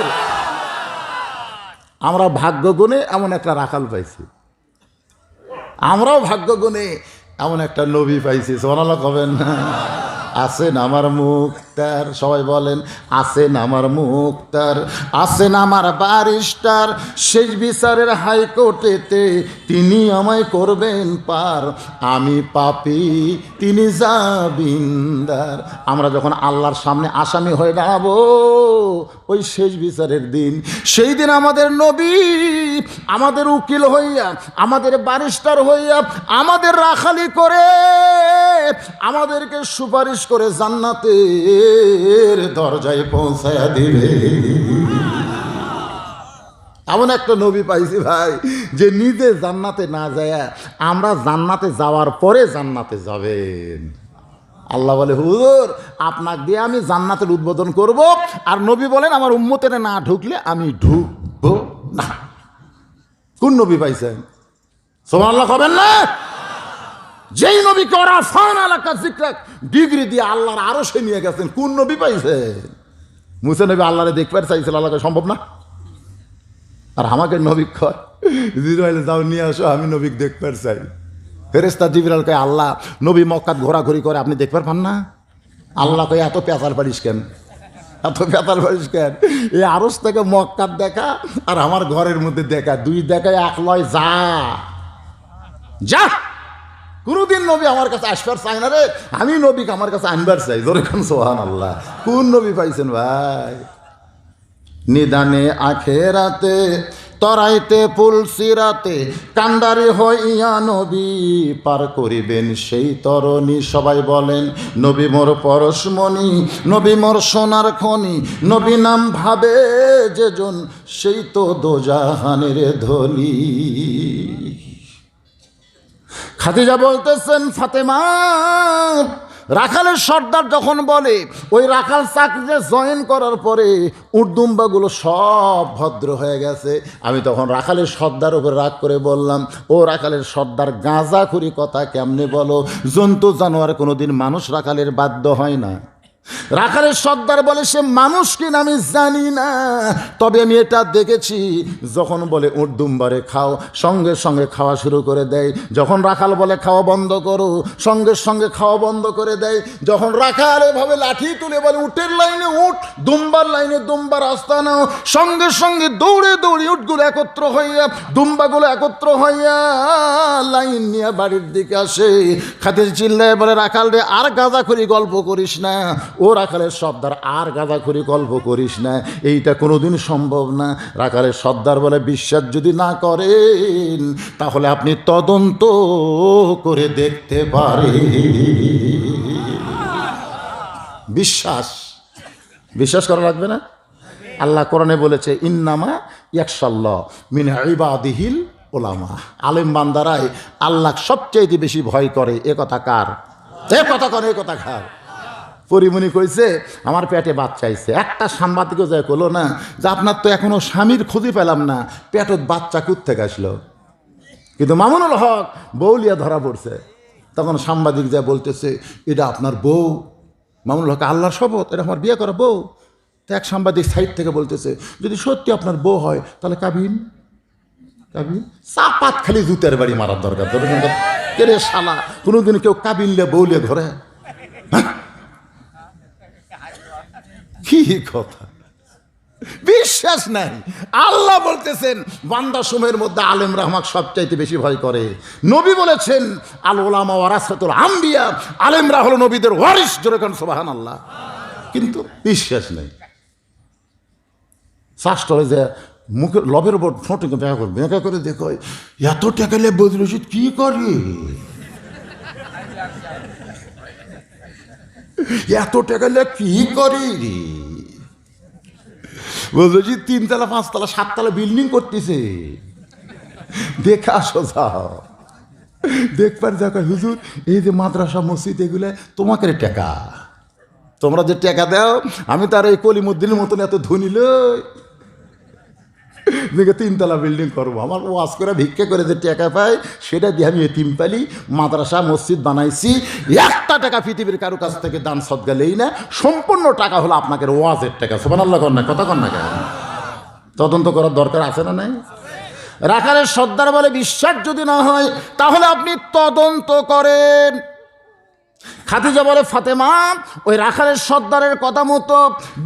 আমরা ভাগ্য গুণে এমন একটা রাখাল পাইছি, আমরাও ভাগ্য গুণে এমন একটা নবী পাইছি। সুবহানাল্লাহ কবেন না? আছেন আমার মুক্তার, সবাই বলেন আছেন আমার মুক্তার, আছেন আমার ব্যারিস্টার, শেষ বিচারের হাইকোর্টেতে তিনি আমায় করবেন পার, আমি পাপী তিনি জামিনদার। আমরা যখন আল্লাহর সামনে আসামি হয়ে দাঁড়াবো ওই শেষ বিচারের দিন, সেই দিন আমাদের নবী আমাদের উকিল হইয়া, আমাদের ব্যারিস্টার হইয়া, আমাদের রাখালি করে আমাদেরকে সুপারিশ করে জান্নাতের দরজায় পৌঁছায়া দিবে। এমন একটা নবী পাইছি ভাই যে নিজে জান্নাতে না যায়, আমরা জান্নাতে যাওয়ার পরে জান্নাতে যাবেন। আল্লাহ বলে হুজুর আপনাকে দিয়ে আমি জান্নাতের উদ্বোধন করব, আর নবী বলেন আমার উম্মতের না ঢুকলে আমি ঢুকবো না। কোন নবী পাইছেন? সুবহানাল্লাহ কবেন না? যেই নবীকে ওরা ফান আলাকা জিকরাক ডিগ্রি দিয়ে আল্লাহর আরশে নিয়ে গেছেন, কোন নবী পাইছেন? মুসা নবী আল্লাহরে দেখবার চাইছিল, আল্লাহকে সম্ভব না। আর আমাকে নবী কয় জিবরাইল যাও নিয়ে আসো, আমি নবীকে দেখবার চাই। ফেরেশতা জিবরাইল কয় আল্লাহ নবী মক্কাত ঘোরাঘুরি করে, আপনি দেখবার পান না? আল্লাহ কয় এত পেঁচাল পারিস কেন, এত পেঁচাল পারিস কেন? এই আরশ থেকে মক্কাত দেখা আর আমার ঘরের মধ্যে দেখা, দুই দেখায় এক লয়, যা যা। কোনদিন নবী আমার কাছে আসবার চাই না রে, আমি নবীকে আমার কাছে আনবার চাই। জোরে খান সুবহানাল্লাহ। কোন নবী পাইছেন ভাই? নিদানে আখেরাতে তরাইতে পুলসিরাতে কান্ডারি হইয়া নবী পার করিবেন সেই তরণী। সবাই বলেন নবী মোর পরশমণি, নবী মোর সোনার খনি, নবী নাম ভাবে যেজন সেই তো দোজাহানের ধলি। খাদিজা বলতেছেন ফাতেমা, রাখালের সর্দার যখন বলে ওই রাখাল চাকরিতে জয়েন করার পরে উটদুম্বাগুলো সব ভদ্র হয়ে গেছে, আমি তখন রাখালের সর্দার উপর রাগ করে বললাম ও রাখালের সর্দার গাঁজাখুরি কথা কেমনে বলো, জন্তু জানোয়ার কোনোদিন মানুষ রাখালের বাধ্য হয় না। রাখালের সর্দার বলে সে মানুষ কিনা আমি জানি না, তবে আমি এটা দেখেছি যখন বলে উট দুম্বারে খাও সঙ্গে সঙ্গে খাওয়া শুরু করে দেয়, যখন রাখাল বলে খাওয়া বন্ধ করো সঙ্গে সঙ্গে খাওয়া বন্ধ করে দেয়, যখন রাখাল এভাবে লাঠি তুলে বলে উটের লাইনে উট, দুম্বার লাইনে দুম্বা রাস্তা নাও, সঙ্গে সঙ্গে দৌড়ে দৌড়ে উটগুলো একত্র হইয়া দুম্বাগুলো একত্র হইয়া লাইন নিয়ে বাড়ির দিকে আসে। খাদিজা চিল্লায় বলে রাখাল রে আর গাঁজাখুরি গল্প করিস না, ও রাখালের সর্দার আর গাঁজাখুরি গল্প করিস না, এইটা কোনোদিন সম্ভব না। রাখালের সর্দার বলে বিশ্বাস যদি না করেন তাহলে আপনি তদন্ত করে দেখতে পারেন। বিশ্বাস করা লাগবে না? আল্লাহ কোরআনে বলেছে ইন্নামা ইয়াখশাল্লাহ মিন ইবাদিহিল উলামা, আলেম বান্দারাই আল্লাহ সবচেয়ে বেশি ভয় করে। এ কথা কার? এ কথা করে, এ কথা কার? পরিমণি কইছে আমার পেটে বাচ্চা আইছে, একটা সাংবাদিকও যায় কলো না যে আপনার তো এখনো স্বামীর খুঁজে পেলাম না, পেটত বাচ্চা কোত্থেকে আসলো? কিন্তু মামুনুল হক বউলিয়া ধরা পড়ছে, তখন সাংবাদিক যা বলতেছে এটা আপনার বউ। মামুনুল হক আল্লাহর শপথ এটা আমার বিয়ে করা বউ। তো এক সাংবাদিক সাইড থেকে বলতেছে যদি সত্যি আপনার বউ হয় তাহলে কাবিন চাপাত খালি জুতের বাড়ি মারার দরকার। কে রে শালা, কোনোদিন কেউ কাবিনলে বউলিয়া ধরে? কি কথা, বিশ্বাস নাই। আল্লাহ বলতেছেন বান্দা সময়ের মধ্যে আলেমরা আমাকে সবচাইতে বেশি ভয় করে। নবী বলেছেন আল উলামা ওয়ারাসাতুল আম্বিয়া, আলেমরা হলো নবীদের ওয়ারিস। জোরে কান সুবহানাল্লাহ। কিন্তু বিশ্বাস নেই। শাস্ত্রে যে মুখে লবের উপর ঠোঁটে বেঁকা করে দেখো এত টাকা লে বদরুশিদ কি করে, এত টাকা লে কি করে রে? বলছি 3 তলা 5 তলা 7 তলা বিল্ডিং করতেছে, দেখা আসো যাও দেখবার যাও। হুজুর এই যে মাদ্রাসা মসজিদ এগুলো তোমাকে টাকা, তোমরা যে টাকা দাও আমি তার এই কলিমুদ্দিনের মতন এত ধনী লই দেখে 3 তলা বিল্ডিং করবো। আমার ওয়াজ করে ভিক্ষা করে যে টাকা পাই সেটা দিয়ে আমি এতিম পালি, মাদ্রাসা মসজিদ বানাইছি। 1টা টাকা পৃথিবীর কারো কাছ থেকে দান সদকা লেই না, সম্পূর্ণ টাকা হলো আপনাকে ওয়াজের টাকা। সুবহানাল্লাহ কর না, কথা কর না কেন? তদন্ত করার দরকার আছে না নাই? রাখালের সর্দার বলে বিশ্বাস যদি না হয় তাহলে আপনি তদন্ত করেন। খাদিজা বলে ফাতেমা, ওই রাখালের সর্দারের কথা মতো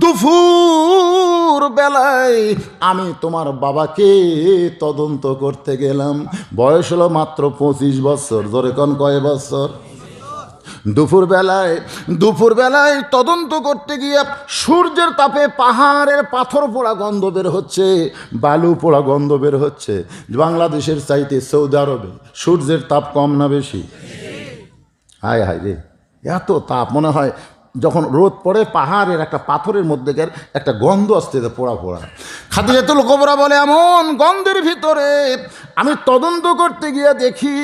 দুপুর বেলায় আমি তোমার বাবাকে তদন্ত করতে গেলাম। বয়স হলো মাত্র 25 বছর। জোরে কোন কয় বছর? দুপুর বেলায় তদন্ত করতে গিয়ে সূর্যের তাপে পাহাড়ের পাথর পোড়া গন্ধ বের হচ্ছে, বালু পোড়া গন্ধ বের হচ্ছে। বাংলাদেশের চাইতে সৌদি আরবে সূর্যের তাপ কম না বেশি? হায় হায় রে, এত তাপ! মনে হয় যখন রোদ পড়ে পাহাড়ের একটা পাথরের মধ্যে একটা গন্ধ আসতে পোড়া পোড়া। খাদিজাতুল কুবরা বলে এমন গন্ধের ভিতরে আমি তদন্ত করতে গিয়ে দেখি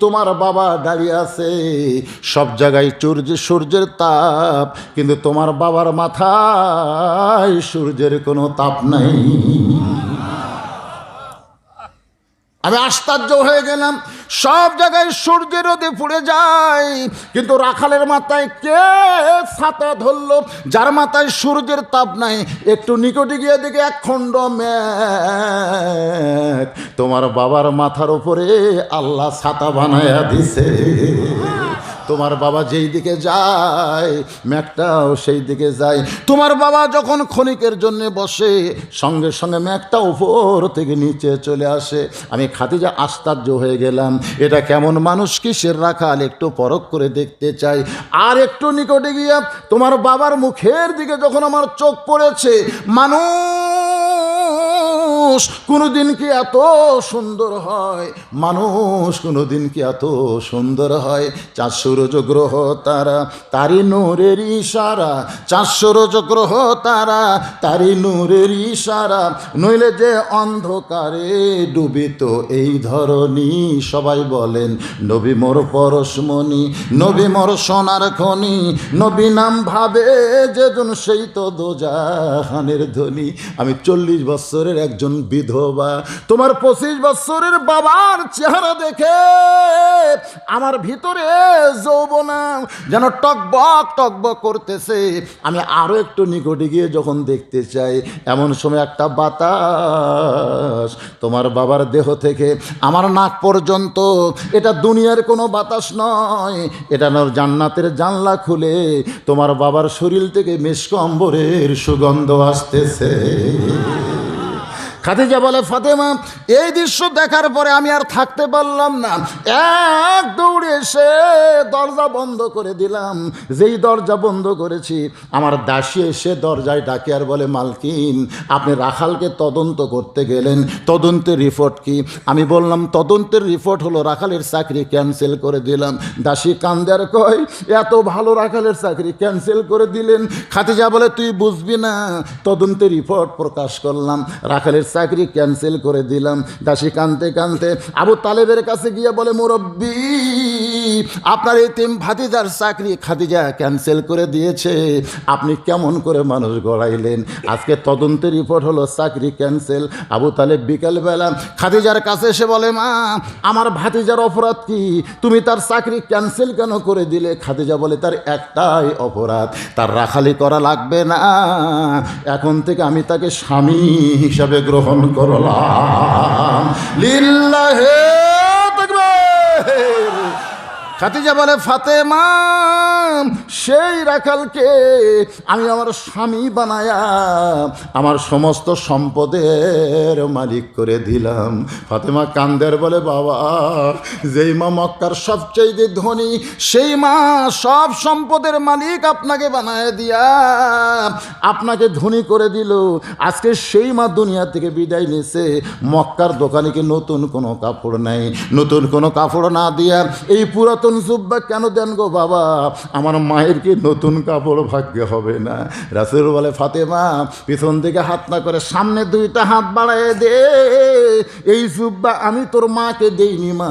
তোমার বাবা দাঁড়িয়ে আছে। সব জায়গায় সূর্যের তাপ, কিন্তু তোমার বাবার মাথায় সূর্যের কোনো তাপ নাই। আমি আশ্চর্য হয়ে গেলাম। সব জায়গায় সূর্যের রোদে পুড়ে যায়, কিন্তু রাখালের মাথায় কে ছাতা ধরলো যার মাথায় সূর্যের তাপ নাই? একটু নিকটে গিয়ে দেখে এক খণ্ড মেঘ। তোমার বাবার মাথার উপরে আল্লাহ ছাতা বানায়া দিছে। তোমার বাবা যেই দিকে যায় মেঘটাও সেই দিকে যায়। তোমার বাবা যখন ক্ষণিকের জন্য বসে সঙ্গে সঙ্গে মেঘটা উপর থেকে নিচে চলে আসে। আমি খাদিজা আশ্চর্য হয়ে গেলাম, এটা কেমন মানুষ, কিসের রাখাল? একটু পরখ করে দেখতে চাই। আর একটু নিকটে গিয়া তোমার বাবার মুখের দিকে যখন আমার চোখ পড়েছে, মানুষ কোনোদিন কি এত সুন্দর হয়? মানুষ কোনোদিন কি এত সুন্দর হয়? 4 সূরজ গ্রহ তারা তারি নূরের ইশারা, 4 সূরজ গ্রহ তারা তারি নূরের ইশারা, নইলে যে অন্ধকারে ডুবিত এই ধরনী। সবাই বলেন নবী মোর পরশমণি, নবী মোর সোনার খনি, নবী নাম ভাবে যেজন সেই তো দোজাহানের ধ্বনি। আমি 40 বছরের একজন বিধবা, তোমার 25 বছরের বাবার চেহারা দেখে আমার ভিতরে যৌবনা যেন টকবক টকবক করতেছে। আমি আরো একটু নিকটে গিয়ে যখন দেখতে চাই, এমন সময় একটা বাতাস তোমার বাবার দেহ থেকে আমার নাক পর্যন্ত, এটা দুনিয়ার কোনো বাতাস নয়, এটা জান্নাতের জানলা খুলে তোমার বাবার শরীর থেকে মিশক অম্বরের সুগন্ধ আসতেছে। খাদিজা বলে ফাতেমা, এই দৃশ্য দেখার পরে আমি আর থাকতে পারলাম না। এক দৌড়ে এসে দরজা বন্ধ করে দিলাম। যেই দরজা বন্ধ করেছি, আমার দাসী এসে দরজায় ডাকে আর বলে, মালকিন, আপনি রাখালকে তদন্ত করতে গেলেন, তদন্তের রিপোর্ট কি? আমি বললাম তদন্তের রিপোর্ট হলো রাখালের চাকরি ক্যান্সেল করে দিলাম। দাসী কান্দে আর কয়, এত ভালো রাখালের চাকরি ক্যান্সেল করে দিলেন? খাদিজা বলে, তুই বুঝবি না, তদন্তের রিপোর্ট প্রকাশ করলাম, রাখালের চাকরি ক্যান্সেল করে দিলাম। দাসী কানতে কানতে আবু তালেবের কাছে গিয়ে বলে, মুরব্বী, আপনার এই তিন ভাতিজার চাকরি খাদিজা ক্যান্সেল করে দিয়েছে, আপনি কেমন করে মানুষ গড়াইলেন? আজকে তদন্তের রিপোর্ট হলো চাকরি ক্যান্সেল। আবু তালেব বিকালবেলা খাদিজার কাছে এসে বলে, মা, আমার ভাতিজার অপরাধ কি? তুমি তার চাকরি ক্যান্সেল কেন করে দিলে? খাদিজা বলে, তার একটাই অপরাধ, তার রাখালি করা লাগবে না, এখন থেকে আমি তাকে স্বামী হিসাবে গ্রহণ করলাম। লিল্লাহে তাকবীর। খাদিজা বলে, ফাতেমা, সেই রাখালকে আমি আমার স্বামী বানায়া আমার সমস্ত সম্পদের মালিক করে দিলাম। ফাতেমা কান্দের বলে, বাবা, যেই মা মক্কার সবচেয়ে ধনী, সেই মা সব সম্পদের মালিক আপনাকে বানায় দিয়া আপনাকে ধনী করে দিল, আজকে সেই মা দুনিয়া থেকে বিদায় নিছে। মক্কার দোকানে কি নতুন কোনো কাপড় নাই? নতুন কোনো কাপড় না দিয়া এই পুরাতন জুব্বা কেন দেন গো বাবা? আমার মায়ের কি নতুন কাপড় ভাগ্যে হবে না? রাসূল বলে, ফাতেমা, পিছন থেকে হাত না করে সামনে 2টা হাত বাড়ায় দে। এই জুব্বা আমি তোর মাকে দেইনি মা,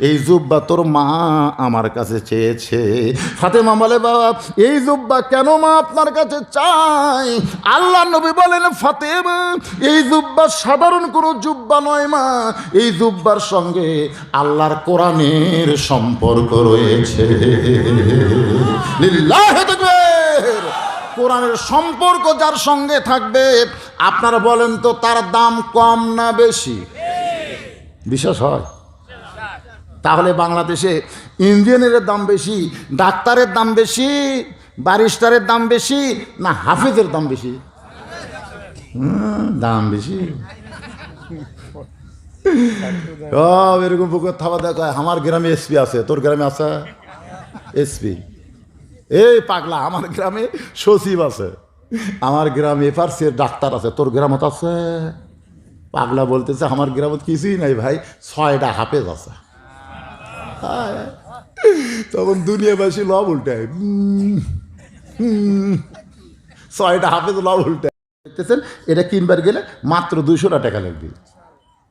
এই জুব্বা তোর মা আমার কাছে চেয়েছে। ফাতেমা বলে, বাবা, এই জুব্বা কেন মা আপনার কাছে চাই? আল্লাহ নবী বলেন, ফাতেমা, এই জুব্বা সাধারণ কোনো জুব্বা নয় মা, এই জুব্বার সঙ্গে আল্লাহর কোরআনের সম্পর্ক রয়েছে। লিল্লাহি তাকবীর। কোরআনের সম্পর্ক যার সঙ্গে থাকবে আপনারা বলেন তো তার দাম কম না বেশি? বিশ্বাস হয়? তাহলে বাংলাদেশে ইঞ্জিনিয়ারের দাম বেশি, ডাক্তারের দাম বেশি, ব্যারিস্টারের দাম বেশি না হাফেজের দাম বেশি? দাম বেশি। এরকম বুকের থাবা দেখা, আমার গ্রামে এসপি আছে, তোর গ্রামে আছে এসপি? এই পাগলা, আমার গ্রামে সচিব আছে, আমার গ্রামে এফআরসির ডাক্তার আছে, তোর গ্রামত আছে? পাগলা বলতেছে আমার গ্রামত কিছুই নাই ভাই, 6টা হাফেজ আছে। তখন দুনিয়াবাসী লব উল্টায়, 6টা হাফেজ লব উল্টায়। দেখতেছেন, এটা কিনবার গেলে মাত্র 200 টাকা লাগবে।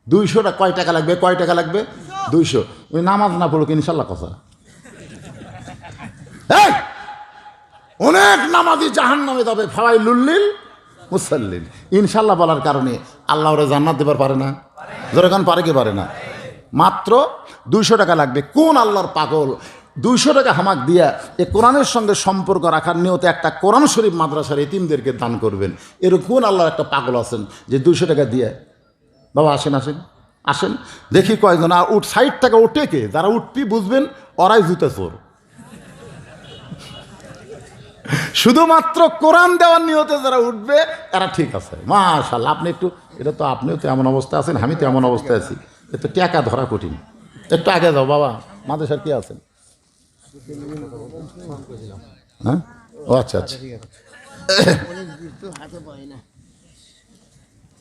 200 কয় টাকা লাগবে? কয় টাকা লাগবে? 200। ওই নামাজ না পড়ুক ইনশাল্লাহ কথা। অনেক নামাজি জাহান্নামে যাবে, ফাওয়াইলুল মুসাল্লিন। ইনশাল্লাহ বলার কারণে আল্লাহ ওরা জান্নাত দেবার পারে না? যেরকম পারে কি পারে না? মাত্র 200 টাকা লাগবে। কোন আল্লাহর পাগল 200 টাকা হামাক দিয়া এ কোরআনের সঙ্গে সম্পর্ক রাখার নিয়তে একটা কোরআন শরীফ মাদ্রাসার এতিমদেরকে দান করবেন? এরকম কোন আল্লাহর একটা পাগল আছেন যে 200 টাকা দিয়ে? বাবা আসেন আসেন আসেন, দেখি কয়জন আর উঠ সাইড থেকে ওঠে কে? যারা উঠবি বুঝবেন ওরাই জুতে চোর। শুধুমাত্র কোরআন দেওয়ার নিয়তে যারা উঠবে এরা ঠিক আছে, মাশাআল্লাহ। আপনি একটু, এটা তো আপনিও তো এমন অবস্থা আছেন, আমি তো এমন অবস্থায় আছি, এ তো টাকা ধরা কঠিন। একটু আগে যাও বাবা, মাদ্রাসার কি আছেন? হ্যাঁ, ও আচ্ছা আচ্ছা।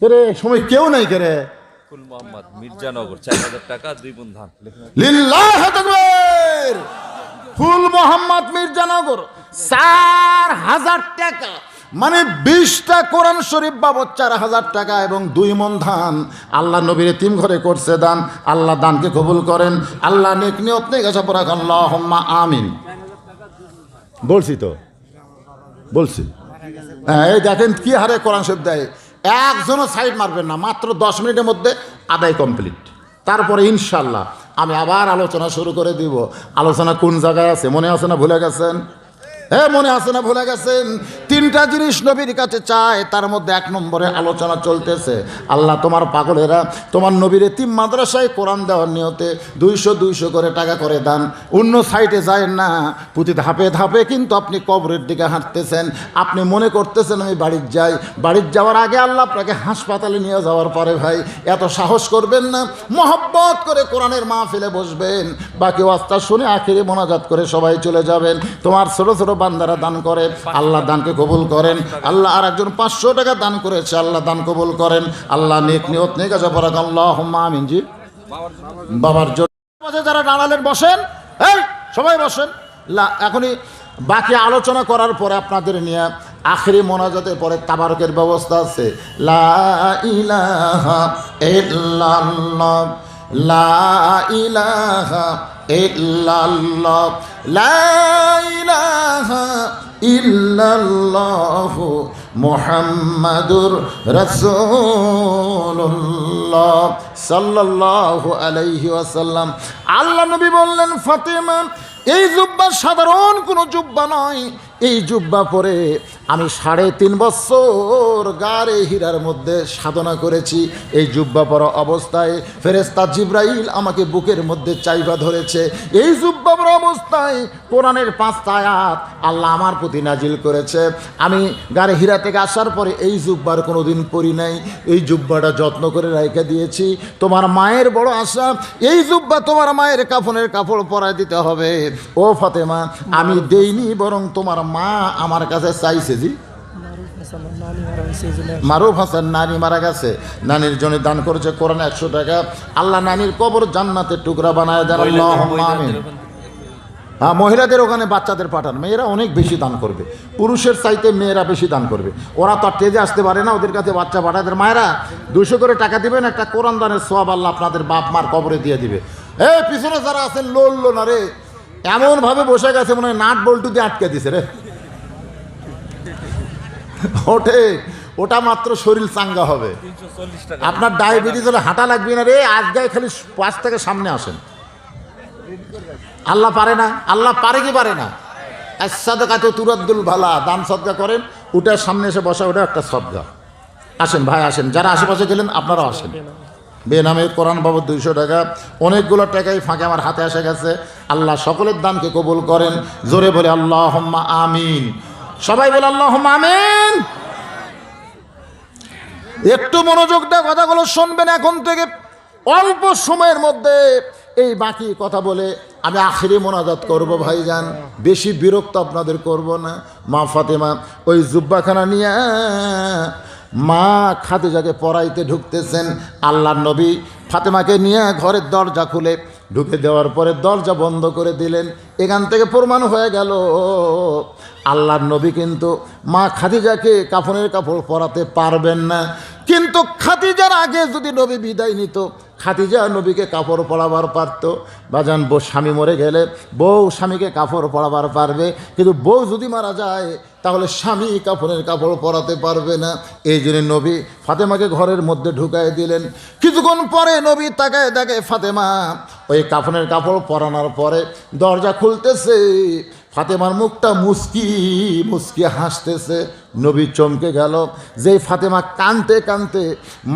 রে সময় কেউ নাই কে রে? ফুল মোহাম্মদ মির্জানগর 4000 টাকা 2 বুন ধান। লিল্লাহি তাকবীর। ফুল মোহাম্মদ মির্জানগর 4000 টাকা, মানে 20টা কোরআন শরীফ বাবদ 4000 টাকা এবং 2 মণ ধান। আল্লাহ নবীর এতিম ঘরে করছে দান। আল্লাহ দানকে কবুল করেন। আল্লাহ নেক নিয়ত নেক আশা পড়া আল্লাহুম্মা আমিন। বলছি তো, বলছি। হ্যাঁ, এই দেখেন কি হারে কোরআন শরীফ দেয়। একজনও সাইড মারবেন না, মাত্র 10 মিনিটের মধ্যে আদায় কমপ্লিট। তারপরে ইনশাল্লাহ আমি আবার আলোচনা শুরু করে দিব। আলোচনা কোন জায়গায় আছে মনে আছে না ভুলে গেছেন? হ্যাঁ, মনে আছে না ভুলে গেছেন? 3টা জিনিস নবীর কাছে চায়, তার মধ্যে 1 নম্বরে আলোচনা চলতেছে। আল্লাহ তোমার পাগলেরা তোমার নবীর এতিম মাদ্রাসায় কোরআন দেওয়ার নিয়তে 200 করে টাকা করে দান। অন্য সাইডে যায় না, প্রতি ধাপে ধাপে কিন্তু আপনি কবরের দিকে হাঁটতেছেন। আপনি মনে করতেছেন আমি বাড়ির যাই, বাড়ির যাওয়ার আগে আল্লাহ আপনাকে হাসপাতালে নিয়ে যাওয়ার পরে ভাই এত সাহস করবেন না। মহব্বত করে কোরআনের মাহফিলে বসবেন, বাকি ওয়াজটা শুনে আখিরে মোনাজাত করে সবাই চলে যাবেন। তোমার ছোট ছোট বান্দারা দান করে, আল্লাহ দানকে কবুল করেন। আল্লাহ আর একজন 500 টাকা দান করেছে, আল্লাহ দান কবুল করেন। আল্লাহ নেক নিয়ত নেক আশা পড়া আল্লাহুম্মা আমিন। জি বাবার জন্য যারা দাঁড়ালেন বসেন, এই সবাই বসেন। এখনই বাকি আলোচনা করার পরে আপনাদের নিয়ে আখিরি মোনাজাতের পরে তাবারকের ব্যবস্থা আছে। লা ইলাহা ইল্লাল্লাহ, লা ইলাহা ইল্লাল্লাহ, লা ইলাহা ইল্লাল্লাহু মুহাম্মাদুর রাসূলুল্লাহ সাল্লাল্লাহু আলাইহি ওয়াসাল্লাম। আল্লাহ নবী বললেন, ফাতেমা এই জুব্বা সাধারণ কোনো জুব্বা নয়। এই জুব্বা পরে আমি 3.5 বছর গারে হীরার মধ্যে সাধনা করেছি। এই জুব্বা পরা অবস্থায় ফেরেশতা জিবরাইল আমাকে বুকের মধ্যে চাইবা ধরেছে। এই জুব্বা পরা অবস্থায় কোরআনের 5টা আয়াত আল্লাহ আমার প্রতি নাজিল করেছে। আমি গারে হীরা থেকে আসার পরে এই জুব্বার কোনো দিন পরি নাই। এই জুব্বাটা যত্ন করে রেখে দিয়েছি। তোমার মায়ের বড় আশা, এই জুব্বা তোমার মায়ের কাফনের কাপড় পরায় দিতে হবে। ও ফাতেমা, আমি দেইনি, বরং তোমার মা আমার কাছে চাইছে। জি মারুফ হাসান নানি মারা গেছে, নানির জন্য দান করেছে কোরআন 100 টাকা। আল্লাহ নানির কবর জান্নাতের টুকরা বানায় দেন, আল্লাহুম্মা আমিন। হ্যাঁ, মহিলাদের ওখানে বাচ্চাদের পাঠান, মেয়েরা অনেক বেশি দান করবে, পুরুষের চাইতে মেয়েরা বেশি দান করবে। ওরা তো আর টেজে আসতে পারে না, ওদের কাছে বাচ্চা পাঠাদের মায়েরা 200 করে টাকা দিবেন, একটা কোরআন দানের সওয়াব আল্লাহ আপনাদের বাপ মার কবরে দিয়ে দিবে। এই পিছনে যারা আছেন লড়লো না রে, এমনভাবে বসে গেছে মনে হয় নাট বল্টু দিয়ে আটকে দিছে রে। ওঠে, ওটা মাত্র শরীর চাঙ্গা হবে। আপনার ডায়াবেটিস হলে হাঁটা লাগবে না রে, আজকে খালি 5 থেকে সামনে আসেন। আল্লাহ পারে না? আল্লাহ পারে কি পারে না? আস-সাদাকাতু তুরাদ্দুল বালা, দান সদকা করেন, ওটার সামনে এসে বসা, ওটা একটা সদকা। আসেন ভাই আসেন, যারা আশেপাশে গেলেন আপনারাও আসেন। বেনামে কোরআন বাবদ 200 টাকা, অনেকগুলো টাকাই ফাঁকে আমার হাতে এসে গেছে। আল্লাহ সকলের দানকে কবুল করেন। জোরে বলে আল্লাহুম্মা আমিন। সবাই বলে আল্লাহুম্মা আমিন। একটু মনোযোগ দিয়ে কথাগুলো শুনবেন। এখন থেকে অল্প সময়ের মধ্যে এই বাকি কথা বলে আমি আখিরি মোনাজাত করব ভাইজান। বেশি বিরক্ত আপনাদের করব না। মা ফাতেমা ওই জুব্বাখানা নিয়ে মা খাদিজাকে পড়াইতে ঢুকতেছেন। আল্লাহর নবী ফাতেমাকে নিয়ে ঘরের দরজা খুলে ঢুকে দেওয়ার পরে দরজা বন্ধ করে দিলেন। এখান থেকে প্রমাণ হয়ে গেল আল্লাহর নবী কিন্তু মা খাদিজাকে কাফনের কাপড় পরাতে পারবেন না। কিন্তু খাদিজার আগে যদি নবী বিদায় নিত, খাদিজা নবীকে কাপড় পরাবার পারত। বাজান, বউ স্বামী মরে গেলে বউ স্বামীকে কাপড় পরাবার পারবে, কিন্তু বউ যদি মারা যায় তাহলে স্বামী কাপড়ের কাপড় পরাতে পারবে না। এই জন্য নবী ফাতেমাকে ঘরের মধ্যে ঢুকাই দিলেন। কিছুক্ষণ পরে নবী তাকায় দেখে ফাতেমা ওই কাফনের কাপড় পরানোর পরে দরজা খুলতেছে, ফাতেমার মুখটা মুস্কি মুস্কি হাসতেছে। নবী চমকে গেল। যেই ফাতেমা কানতে কানতে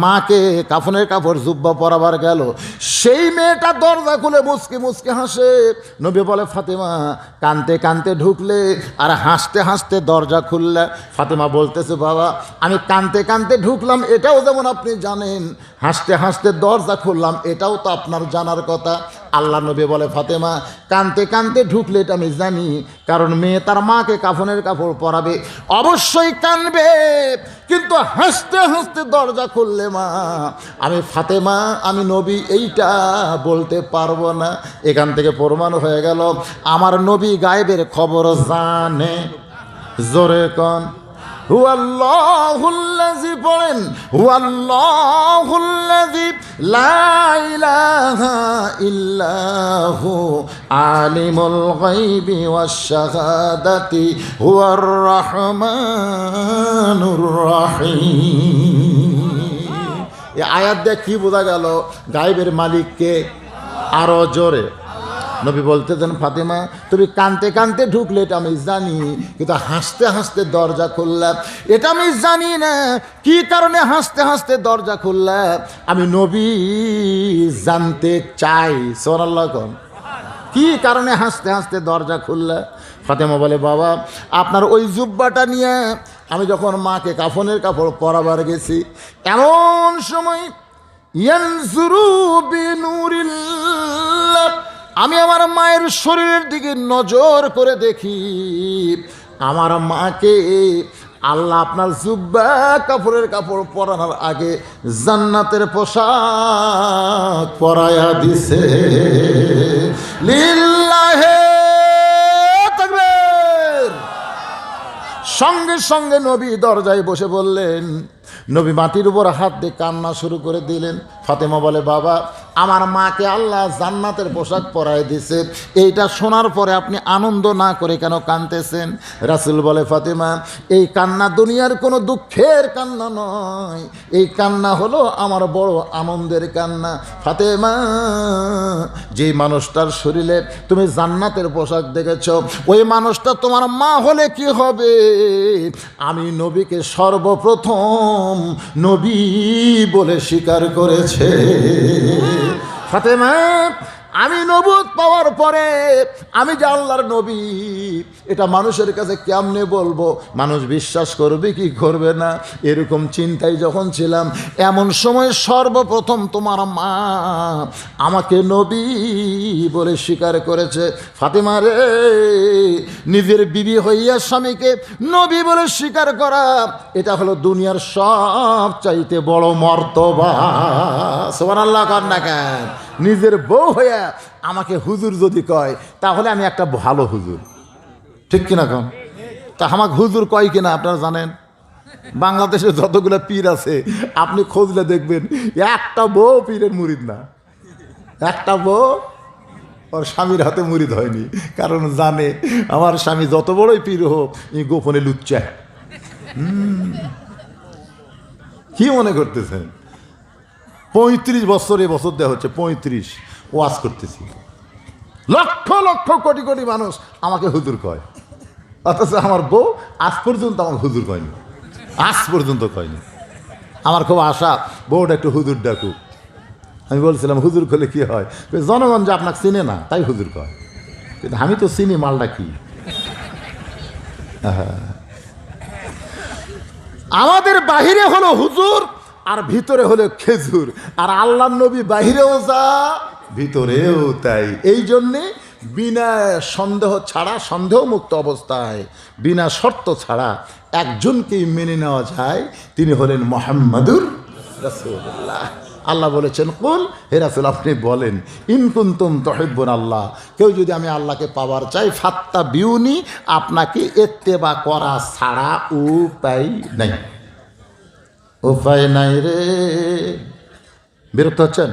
মাকে কাফনের কাপড় জুব্বা পরাবার গেল, সেই মেয়েটা দরজা খুলে মুস্কি মুস্কি হাসে। নবী বলে, ফাতেমা কানতে কানতে ঢুকলে আর হাসতে হাসতে দরজা খুললে। ফাতেমা বলতেছে, বাবা আমি কানতে কানতে ঢুকলাম এটাও যেমন আপনি জানেন, হাসতে হাসতে দরজা খুললাম এটাও তো আপনার জানার কথা। আল্লাহ নবী বলে, ফাতেমা কানতে কানতে ঢুকলে এটা আমি জানি, কারণ মেয়ে তার মাকে কাফনের কাপড় পরাবে অবশ্যই কানবে, কিন্তু হাসতে হাসতে দরজা খুললে মা আমি ফাতেমা আমি নবী এইটা বলতে পারবো না। এখান থেকে প্রমাণ হয়ে গেল আমার নবী গায়েবের খবর জানে। জোরে কন হুয়াল্লাহুল্লাযী, পড়েন হুয়াল্লাহুল্লাযী লা ইলাহা ইল্লাহু আলিমুল গায়বি ওয়াশ শাহাদাতি হুয়ার রাহমানুর রাহিম। এই আয়াত দিয়ে কি বোঝা গেল? গায়েবের মালিককে। আরো জোরে। নবী বলতেছেন, ফাতেমা তুমি কানতে কানতে ঢুকলে এটা আমি জানি, কিন্তু হাসতে হাসতে দরজা খুললাম এটা আমি জানি না। কি কারণে হাসতে হাসতে দরজা খুললাম আমি নবী জানতে চাই। সুবহানাল্লাহ কোন কি কারণে হাসতে হাসতে দরজা খুললাম? ফাতেমা বলে, বাবা আপনার ওই জুব্বাটা নিয়ে আমি যখন মাকে কাফনের কাপড় পরাবার গেছি, এমন সময় ইয়ানজুরু বিনুরিল্লাহ, আমি আমার মায়ের শরীরের দিকে নজর করে দেখি আমার মাকে আল্লাহ আপনার জুব্বা কাপড়ের কাপড় পরানোর আগে জান্নাতের পোশাক পরায়া দিছে। লিল্লাহে তাকবীর। সঙ্গে সঙ্গে নবী দরজায় বসে বললেন, নবী মাটির উপর হাত দিয়ে কান্না শুরু করে দিলেন। ফাতেমা বলে, বাবা আমার মাকে আল্লাহ জান্নাতের পোশাক পরায় দিছে, এইটা শোনার পরে আপনি আনন্দ না করে কেন কাঁদতেছেন? রাসূল বলে, ফাতেমা এই কান্না দুনিয়ার কোনো দুঃখের কান্না নয়, এই কান্না হলো আমার বড় আনন্দের কান্না। ফাতেমা যেই মানুষটার শরীরে তুমি জান্নাতের পোশাক দেখেছ, ওই মানুষটা তোমার মা হলে কি হবে? আমি নবীকে সর্বপ্রথম নবী বলে স্বীকার করেছে। ফাতেমা আমি নবুয়ত পাওয়ার পরে আমি যে আল্লাহর নবী এটা মানুষের কাছে কেমনে বলবো? মানুষ বিশ্বাস করবে কি করবে না, এরকম চিন্তায় যখন ছিলাম, এমন সময় সর্বপ্রথম তোমার মা আমাকে নবী বলে স্বীকার করেছে। ফাতেমা রে, নিজের বিবি হইয়া স্বামীকে নবী বলে স্বীকার করা এটা হলো দুনিয়ার সব চাইতে বড় মর্তবা। সুবহানাল্লাহ কর না কেন? নিজের বউ হইয়া আমাকে হুজুর যদি কয় তাহলে আমি একটা ভালো হুজুর, ঠিক কিনা কন? তা আমাকে হুজুর কয় কিনা আপনারা জানেন? বাংলাদেশে যতগুলো পীর আছে আপনি খোঁজলে দেখবেন একটা বউ পীরের মুরিদ না, একটা বউ ওর স্বামীর হাতে মুরিদ হয়নি, কারণ জানে আমার স্বামী যত বড়ই পীর হোক এই গোপনে লুচ্চা। কি মনে করতেছেন? 35 বছর এবছর দেওয়া হচ্ছে, 35 ওয়াজ করতেছি, লক্ষ লক্ষ কোটি কোটি মানুষ আমাকে হুজুর কয়। অথচ আমার বউ আজ পর্যন্ত আমার হুজুর কয়নি, আজ পর্যন্ত কয়নি। আমার খুব আশা বউটা একটু হুজুর ডাকুক। আমি বলছিলাম হুজুর করলে কি হয়, জনগণ যে আপনাকে চিনে না তাই হুজুর কয়, কিন্তু আমি তো চিনি মালটা কি। আমাদের বাহিরে হলো হুজুর আর ভিতরে হলো খেজুর, আর আল্লাহ নবী বাহিরেও যা ভিতরেও তাই। এই জন্যে বিনা সন্দেহ ছাড়া, সন্দেহ মুক্ত অবস্থায় বিনা শর্ত ছাড়া একজনকেই মেনে নেওয়া যায়, তিনি হলেন মুহাম্মাদুর রাসূলুল্লাহ। আল্লাহ বলেছেন কুল, হে রাসূল আপনি বলেন, ইন কুনতুম তুহিব্বুন আল্লাহ, কেউ যদি আমি আল্লাহকে পাওয়ার চাই, ফাত্তাবিউনি, আপনাকে ইত্তেবা করা ছাড়া উপায় নাই। উপায় নাই রে, বিরক্ত হচ্ছেন?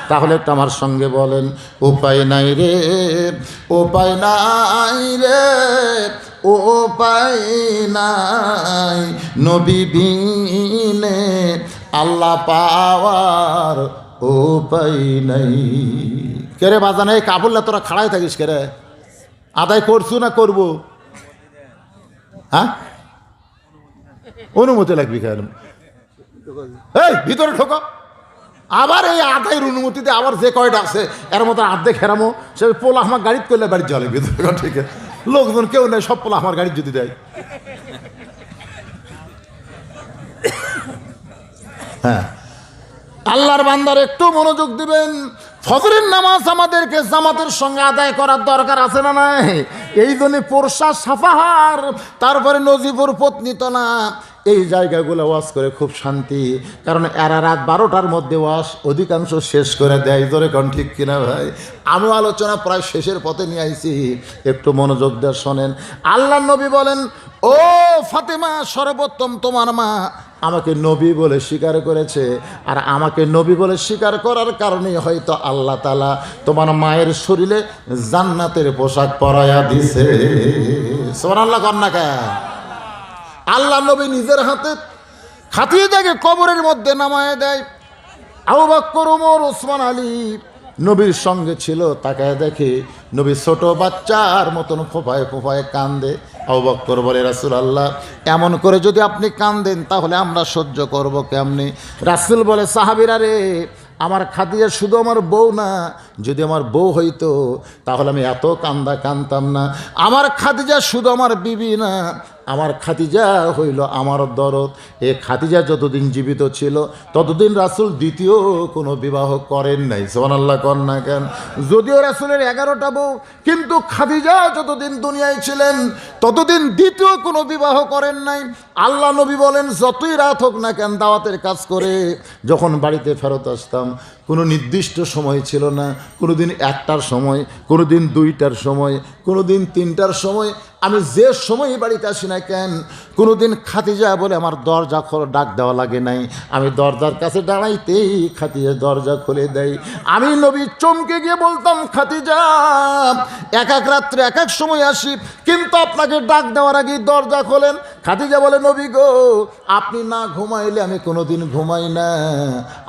তাহলে একটু আমার সঙ্গে বলেন, উপায় নাই রে, উপায় নাই রে, উপায় নাই, নবী বিনে আল্লাহ পাওয়ার উপায় নাই। কেরে বাজান, এই কাবুল্লা তোরা খাড়াই থাকিস কেরে? আদায় করছু না করবো? হ্যাঁ, অনুমতি লাগবে কেন? এই ভিতরে ঢোকো। আবার এই আদায়ের অনুমতিতে আবার যে কয়টা আছে এর মতো আর্ধেক হেরামো, সে পোলা আমার গাড়িতে করলে বাড়ির জলে ভিতরে। ঠিক আছে, লোকজন কেউ নেই, সব পোলা আমার গাড়ি যদি দেয়। হ্যাঁ, আল্লাহর বান্দার একটু মনোযোগ দিবেন। ফজরের নামাজ আমাদেরকে জামাতের সঙ্গে আদায় করার দরকার আছে না নাই? এই জন্য পোরশা সাফাহার, তারপরে নজিবুর পত্নীতলা, এই জায়গাগুলো ওয়াজ করে খুব শান্তি, কারণ এরা রাত 12টার মধ্যে ওয়াজ অধিকাংশ শেষ করে দেয়। জোরে কোন ঠিক কিনা ভাই? আমি আলোচনা প্রায় শেষের পথে নিয়ে আইছি, একটু মনোযোগ দিয়ে শোনেন। আল্লাহ নবী বলেন, ও ফাতেমা, সর্বোত্তম তোমার মা আমাকে নবী বলে স্বীকার করেছে, আর আমাকে নবী বলে স্বীকার করার কারণে হয়তো আল্লাহ তাআলা তোমার মায়ের শরীরে জান্নাতের পোশাক পরাইয়া দিছে। সুবহানাল্লাহ কন্যা কা। আল্লাহ নবী নিজের হাতে খাদিজাকে কবরের মধ্যে নামায় দেয়। আবু বকর, ওমর, ওসমান, আলী নবীর সঙ্গে ছিল। তাকায় দেখে নবী ছোট বাচ্চার মতন ফোফায় ফোফায় কান্দে। আবু বকর বলে, রাসূলুল্লাহ এমন করে যদি আপনি কান্দেন তাহলে আমরা সহ্য করব কেমনে? রাসূল বলে, সাহাবীরা রে, আমার খাদিজা শুধু আমার বউ না, যদি আমার বউ হইতো তাহলে আমি এত কান্দতাম না। আমার খাদিজা শুধু আমার বিবি না, আমার খাদিজা হইল আমার দরদ। এ খাদিজা যতদিন জীবিত ছিল ততদিন রাসূল দ্বিতীয় কোনো বিবাহ করেন নাই। সুবহানাল্লাহ কন না কেন? যদিও রাসূলের 11টা বউ, কিন্তু খাদিজা যতদিন দুনিয়ায় ছিলেন ততদিন দ্বিতীয় কোনো বিবাহ করেন নাই। আল্লাহ নবী বলেন, যতই রাত হোক না কেন দাওয়াতের কাজ করে যখন বাড়িতে ফেরত আসতাম, কোনো নির্দিষ্ট সময় ছিল না। কোনো দিন 1টার সময়, কোনো দিন 2টার সময়, কোনো দিন 3টার সময়, আমি যে সময় বাড়িতে আসি না কেন, কোনো দিন খাদিজা বলে আমার দরজা ডাক দেওয়া লাগে নাই। আমি দরজার কাছে দাঁড়াইতেই খাদিজা দরজা খুলে দেয়। আমি নবী চমকে গিয়ে বলতাম, খাদিজা এক এক রাত্রে এক এক সময় আসি, কিন্তু আপনাকে ডাক দেওয়ার আগেই দরজা খোলেন। খাদিজা বলে, নবী গো, আপনি না ঘুমাইলে আমি কোনো দিন ঘুমাই না।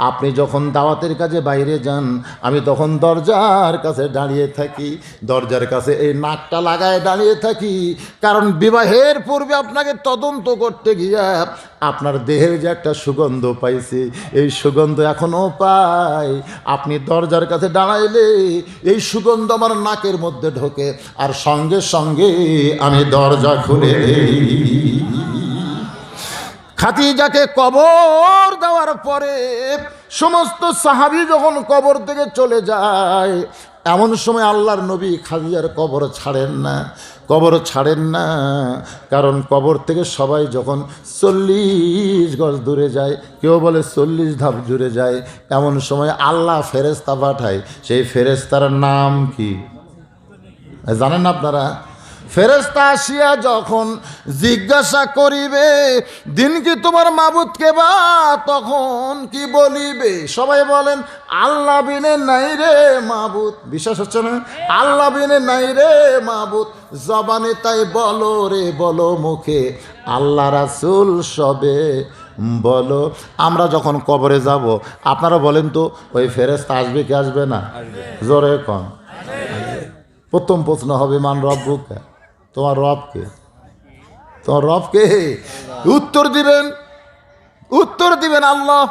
আপনি যখন দাওয়াতের কাজে বাইরে যান আমি তখন দরজার কাছে দাঁড়িয়ে থাকি, দরজার কাছে এই নাকটা লাগায় দাঁড়িয়ে থাকি, কারণ বিবাহের পূর্বে আপনাকে তদন্ত করতে গিয়া আপনার দেহের যে একটা সুগন্ধ পাইছি, এই সুগন্ধ এখনও পাই। আপনি দরজার কাছে দাঁড়াইলে এই সুগন্ধ আমার নাকের মধ্যে ঢোকে, আর সঙ্গে সঙ্গে আমি দরজা খুলে দেই। খাদিজাকে কবর দেওয়ার পরে সমস্ত সাহাবী যখন কবর থেকে চলে যায়, এমন সময় আল্লাহর নবী খাদিজার কবর ছাড়েন না, কবর ছাড়েন না। কারণ কবর থেকে সবাই যখন 40 গজ দূরে যায়, কেউ বলে 40 ধাপ দূরে যায়, এমন সময় আল্লাহ ফেরেশতা পাঠায়। সেই ফেরেশতার নাম কি জানেন আপনারা? ফেরেশতা আসিয়া যখন জিজ্ঞাসা করিবে, দিন কি তোমার মাবুদকে বা, তখন কি বলিবে? সবাই বলেন, আল্লাহ বিনে নাই রে মাবুদ। বিশ্বাস হচ্ছে না? আল্লাহ বিনে নাই রে মাবুদ। জবানে তাই বলো রে বলো, মুখে আল্লাহ রাসূল সবে বলো। আমরা যখন কবরে যাব, আপনারা বলেন তো, ওই ফেরেশতা আসবে কি আসবে না? জোরে কন। প্রথম প্রশ্ন হবে, মান রব্বুকা, তোমার রবকে? তোমার রবকে উত্তর দিবেন, উত্তর দিবেন আল্লাহ।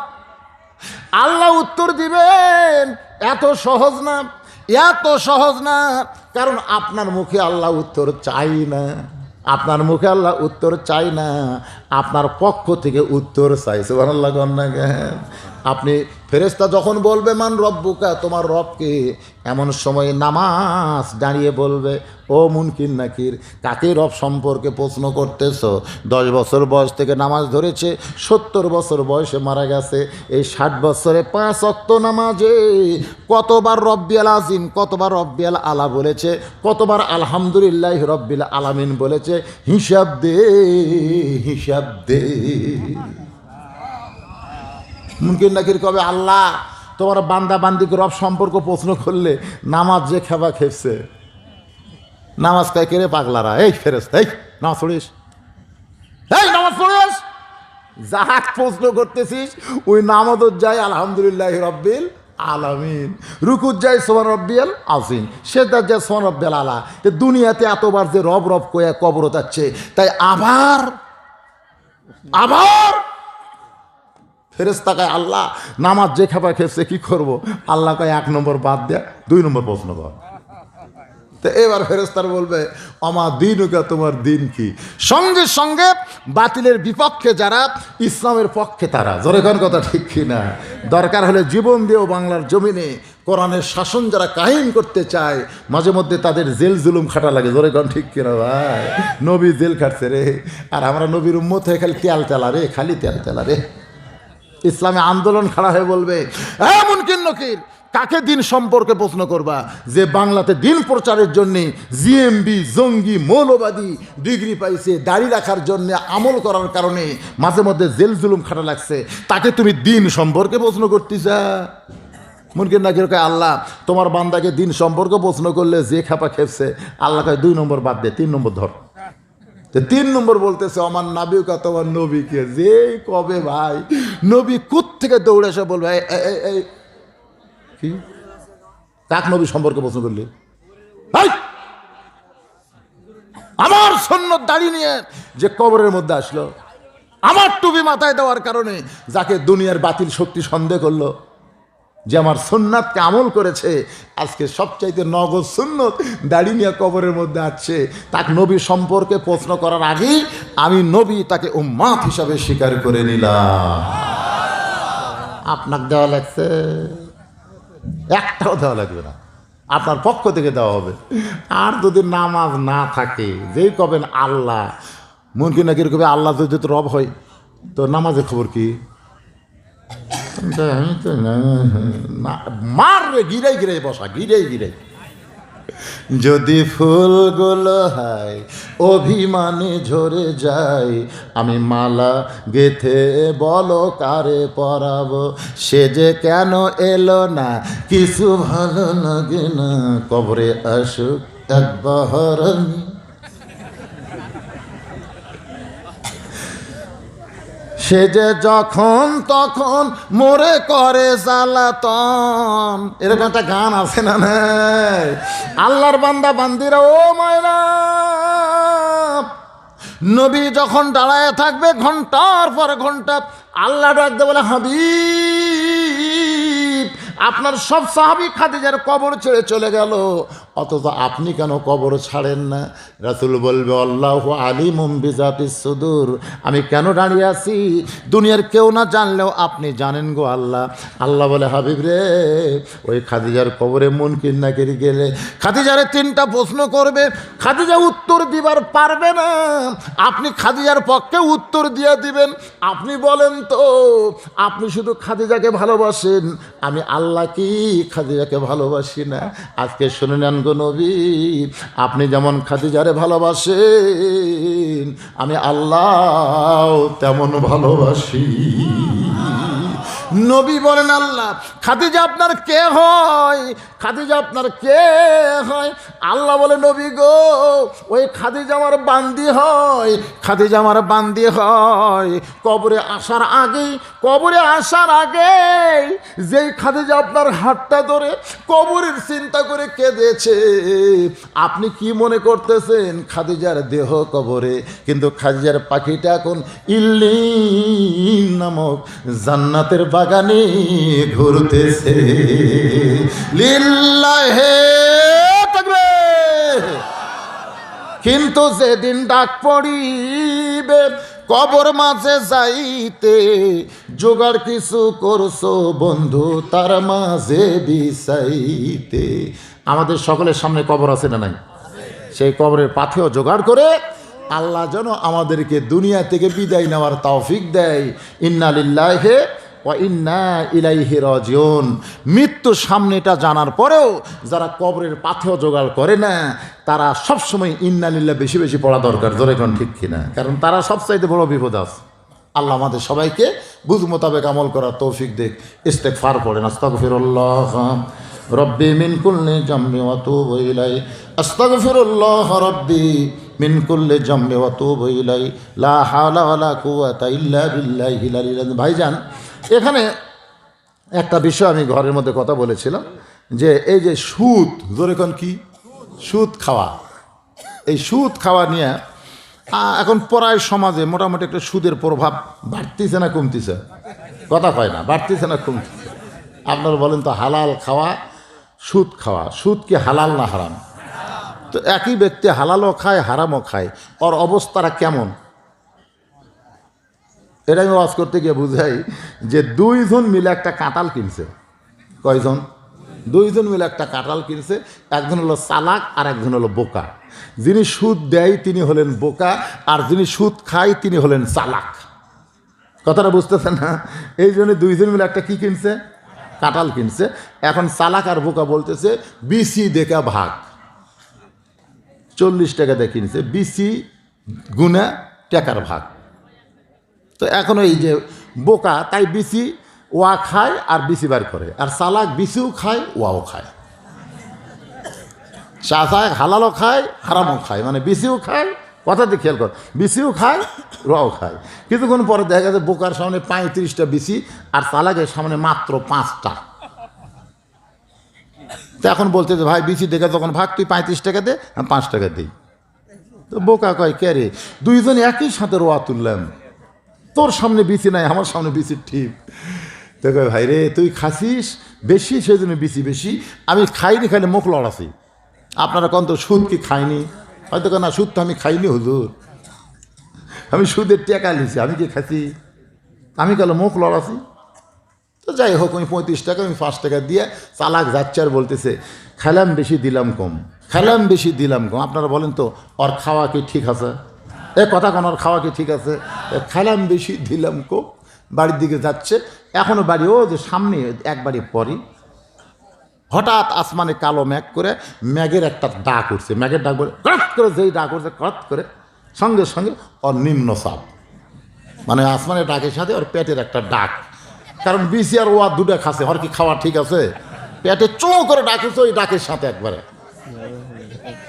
আল্লাহ উত্তর দিবেন, এত সহজ না, এত সহজ না। কারণ আপনার মুখে আল্লাহ উত্তর চাই না, আপনার মুখে আল্লাহ উত্তর চাই না, আপনার পক্ষ থেকে উত্তর চাই। সুবহানাল্লাহ না জ্ঞান। আপনি ফেরেশতা যখন বলবে মান রব্বুকা, তোমার রবকে, এমন সময় নামাজ দাঁড়িয়ে বলবে, ও মুনকির নাকির, কাকে রব সম্পর্কে প্রশ্ন করতেছ? 10 বছর বয়স থেকে নামাজ ধরেছে, 70 বছর বয়সে মারা গেছে। এই 60 বছরে 5 ওয়াক্ত নামাজে কতবার রব্বিয়াল আজিম, কতবার রব্বিয়াল আলা বলেছে, কতবার আলহামদুলিল্লাহ রব্বিল আলামিন বলেছে, হিসাব দে, হিসাব দে। মুনকির নাকির কবে, আল্লাহ তোমার বান্দা বান্দিকে রব সম্পর্ক প্রশ্ন করলে নামাজ যে খেবা খেপছে, নামাজ কায় কেড়ে পাগলারা, এই ফেরেশতা, এই নামাজ পড়িস, এই নামাজ পড়িস, যাহাক প্রশ্ন করতেছিস ওই নামাজত যায় আলহামদুলিল্লাহ রব্বিল আলামিন, রুকুত যায় সুবহান রব্বিয়াল আযীম, সেজদা যায় সুবহান রব্বিয়াল আলা। তো দুনিয়াতে এতবার যে রব রব কয়ে কবর যাচ্ছে, তাই আবার আবার ফেরেশতা কয়, আল্লাহ নামাজ যে খাবার খেয়েছে কি করব? আল্লাহ কয় 1 নম্বর বাদ দেয়া, 2 নম্বর প্রশ্ন কর। তো এবার ফেরেশতারা বলবে, আমা দিনুকা, তোমার দিন কি? সঙ্গে সঙ্গে বাতিলের বিপক্ষে যারা, ইসলামের পক্ষে তারা, জোরে কোন কথা ঠিক কি না? দরকার হলে জীবন দিয়েও বাংলার জমিনে কোরআনের শাসন যারা কায়েম করতে চায়, মাঝে মধ্যে তাদের জেল জুলুম খাটা লাগে, জোরে কোন ঠিক কিনা ভাই? নবী জেল খাটছে রে, আর আমরা নবীর উম্মত হয়ে খালি তেল তেলা রে, খালি তেল তেলা রে। ইসলামে আন্দোলন খাড়া হয়ে বলবে, হ্যাঁ মুনকির নকির, কাকে দিন সম্পর্কে প্রশ্ন করবা? যে বাংলাতে দিন প্রচারের জন্যে জিএমবি জঙ্গি মৌলবাদী ডিগ্রি পাইছে, দাড়ি রাখার জন্য আমল করার কারণে মাঝে মধ্যে জেল জুলুম খাটা লাগছে, তাকে তুমি দিন সম্পর্কে প্রশ্ন করতেছা? মুনকির নাকির কয়, আল্লাহ তোমার বান্দাকে দিন সম্পর্কে প্রশ্ন করলে যে খাপা খেপছে, আল্লাহ কয় 2 নম্বর বাদ দে, 3 নম্বর ধর। 3 নম্বর বলতেছে, আমার নাবিকা, তোমার নবীকে। যে কবে ভাই নবী কুত থেকে দৌড়ে এসে বলবে, এই কি কাক নবী সম্পর্কে প্রশ্ন করলি? আমার সুন্নত দাড়ি নিয়ে যে কবরের মধ্যে আসলো, আমার টুপি মাথায় দেওয়ার কারণে যাকে দুনিয়ার বাতিল শক্তি সন্দেহ করলো, যে আমার সুন্নাতকে আমল করেছে, আজকে সবচাইতে নগদ সুন্নত দাড়ি নিয়ে কবরের মধ্যে আসছে, তাকে নবী সম্পর্কে প্রশ্ন করার আগেই আমি নবী তাকে উম্মাত হিসাবে স্বীকার করে নিলাম। আপনাকে দেওয়া লাগছে? একটাও দেওয়া লাগবে না, আপনার পক্ষ থেকে দেওয়া হবে। আর যদি নামাজ না থাকে, যেই কবেন আল্লাহ, মুনকির নাকির কবে আল্লাহ যদি তো রব হয়, তো নামাজের খবর কি? মার রে, গিরাই গিরাই বসা, গিরাই গিরাই। যদি ফুলগুলো হয় অভিমানে ঝরে যায়, আমি মালা গেথে বলো কারে পরাবো, সে যে কেন এলো না, কিছু ভালো লাগে না, কবরে আসুক একবার। সে যে যখন তখন মোরে করে জ্বালাতন, এরকম একটা গান আছে না? আল্লাহর বান্দা বান্দিরা, ও মায়না, নবী যখন দাঁড়ায় থাকবে ঘন্টার পর ঘন্টা, আল্লাহ ডাকতে বলে, হাবিব, আপনার সব সাহাবী খাদিজার কবর ছেড়ে চলে গেল, অথচ আপনি কেন কবর ছাড়েন না? রাসূল বলবে, আল্লাহু আলিমুম বিজাতিস সুদূর, আমি কেন দাঁড়িয়ে আছি দুনিয়ার কেউ না জানলেও আপনি জানেন গো আল্লাহ। আল্লাহ বলে, হাবিব রে, ওই খাদিজার কবরে মুনকির নাকির গেলে খাদিজারে 3টা প্রশ্ন করবে, খাদিজা উত্তর দিবার পারবে না, আপনি খাদিজার পক্ষে উত্তর দিয়ে দিবেন। আপনি বলেন তো, আপনি শুধু খাদিজাকে ভালোবাসেন, আমি আল্লাহ কি খাদিজাকে ভালোবাসি না? আজকে শুনে নেন গো নবী, আপনি যেমন খাদিজারে ভালোবাসেন, আমি আল্লাহ তেমন ভালোবাসি। নবী বলেন, আল্লাহ খাদিজা আপনার কে হয়? খাদিজা আপনার কে হয়? আল্লাহ বলে, নবী গো, ওই খাদিজা আমার বান্দি হয়, খাদিজা আমার বান্দি হয়। কবরে আসার আগেই যেই খাদিজা আপনার হাতটা ধরে কবরের চিন্তা করে কেঁদেছে, আপনি কি মনে করতেছেন খাদিজার দেহ কবরে, কিন্তু খাদিজার পাখিটা এখন ইল্লিন নামক জান্নাতের বাগানে ঘুরতেছে। লিল্লাহে তাকবীর। কিন্তু যেদিন ডাক পড়িবে কবর মাঝে যাইতে, জোগাড় কিছু করছো বন্ধু তার মাঝে বিছাইতে। আমাদের সকলের সামনে কবর আছে না নাই? সেই কবরের পাথেও জোগাড় করে আল্লাহ যেন আমাদেরকে দুনিয়া থেকে বিদায় নেওয়ার তৌফিক দেয়। ইন্না লিল্লাহি ওয়া ইন্না ইলাইহি রাজিউন। মৃত্যুর সামনেটা জানার পরেও যারা কবরের পাথেও জোগাড় করে না, তারা সবসময় ইন্না লিল্লাহ বেশি বেশি পড়া দরকার। জোরে কোন ঠিক কিনা? কারণ তারা সবচাইতে বড় বিপদ আছে। আল্লাহ আমাদের সবাইকে বুঝ মোতাবেক আমল করার তৌফিক দেখ। ইস্তেগফার পড়েন, আস্তাগফিরুল্লাহ রব্বি মিন কুল্লি জামবি ওয়া তুবু ইলাইহি, আস্তাগফিরুল্লাহ রব্বি মিন কুল্লি জামবি ওয়া তুবু ইলাইহি, লা হাওলা ওয়ালা কুওয়াতা ইল্লা বিল্লাহিল আলিয়্যিল আযীম। ভাইজান, এখানে একটা বিষয় আমি ঘরের মধ্যে কথা বলেছিলাম যে এই যে সুদ, জোরে কোন কি? সুদ খাওয়া। এই সুদ খাওয়া নিয়ে এখন পড়ায় সমাজে মোটামুটি একটা সুদের প্রভাব বাড়তিছে না কমতিছে? কথা কয় না, বাড়তিছে না কমতিছে? আপনারা বলেন তো, হালাল খাওয়া, সুদ খাওয়া, সুদ কি হালাল না হারাম? তো একই ব্যক্তি হালালও খায় হারামও খায়, ওর অবস্থাটা কেমন? এটা আমি ওয়াজ করতে গিয়ে বুঝাই যে দুইজন মিলে একটা কাঁঠাল কিনছে। কয়জন? দুইজন মিলে একটা কাঁঠাল কিনছে। একজন হলো চালাক আর একজন হলো বোকা। যিনি সুদ দেয় তিনি হলেন বোকা, আর যিনি সুদ খায় তিনি হলেন চালাক। কথাটা বুঝতেছেন না? এই জন্য দুইজন মিলে একটা কি কিনছে? কাঁঠাল কিনছে। এখন চালাক আর বোকা বলতেছে বিসি দেখা ভাগ। 40 টাকা দিয়ে কিনছে, বিসি গুণা টাকার ভাগ। তো এখন এই যে বোকা, তাই বিসি ওয়া খায় আর বিসি বার করে, আর চালাক বিসিও খায় ওয়াও খায়। চাচায় হালালও খায় হারামও খায়, মানে বিসিও খায়, কথাতে খেয়াল কর, বিসিও খায় ওয়াও খায়। কিছুক্ষণ পরে দেখা যাচ্ছে বোকার সামনে 35টা বিসি আর চালাকের সামনে মাত্র 5টা। তো এখন বলতে যে ভাই বিসি দেখে যখন ভাগ, তুই 35 টাকা দে, আমি 5 টাকা দিই। তো বোকা কয়, কে রে, দুইজন একই সাথে রোয়া তুললাম, তোর সামনে বিসি নাই, আমার সামনে বিসি ঠিক। তো কয়, ভাই রে, তুই খাসিস বেশি সেই জন্য বিসি বেশি, আমি খাইনি, খাইলে মুখ লড়াছি। আপনারা কোন তো সুদ কি খাইনি? হয়তো কেন, সুদ তো আমি খাইনি হুজুর, আমি সুদের টাকা নিছি, আমি কি খাসি? আমি কেন মুখ লড়াছি? তো যাই হোক, আমি 35 টাকা, আমি 5 টাকা দিয়ে চালাক যাচ্ছে আর বলতেছে খেলাম বেশি দিলাম কম, খেলাম বেশি দিলাম কম। আপনারা বলেন তো, ওর খাওয়া কি ঠিক আছে? এ কথা কোন, ওর খাওয়া কি ঠিক আছে? খেলাম বেশি দিলাম কম। বাড়ির দিকে যাচ্ছে, এখনও বাড়ি ও যে সামনে এক বাড়ি পরই হঠাৎ আসমানে কালো মেঘ করে, মেঘের একটা ডাক উঠছে। মেঘের ডাক বলে কট করে, যেই ডাক উঠছে কট করে, সঙ্গে সঙ্গে ওর নিম্ন চাপ, মানে আসমানের ডাকের সাথে ওর পেটের একটা ডাক। কারণ বিসি আর ওয়া দুটা খাচ্ছে, ওর কি খাওয়া ঠিক আছে? পেটে চো করে ডাকেছে ওই ডাকের সাথে একবারে।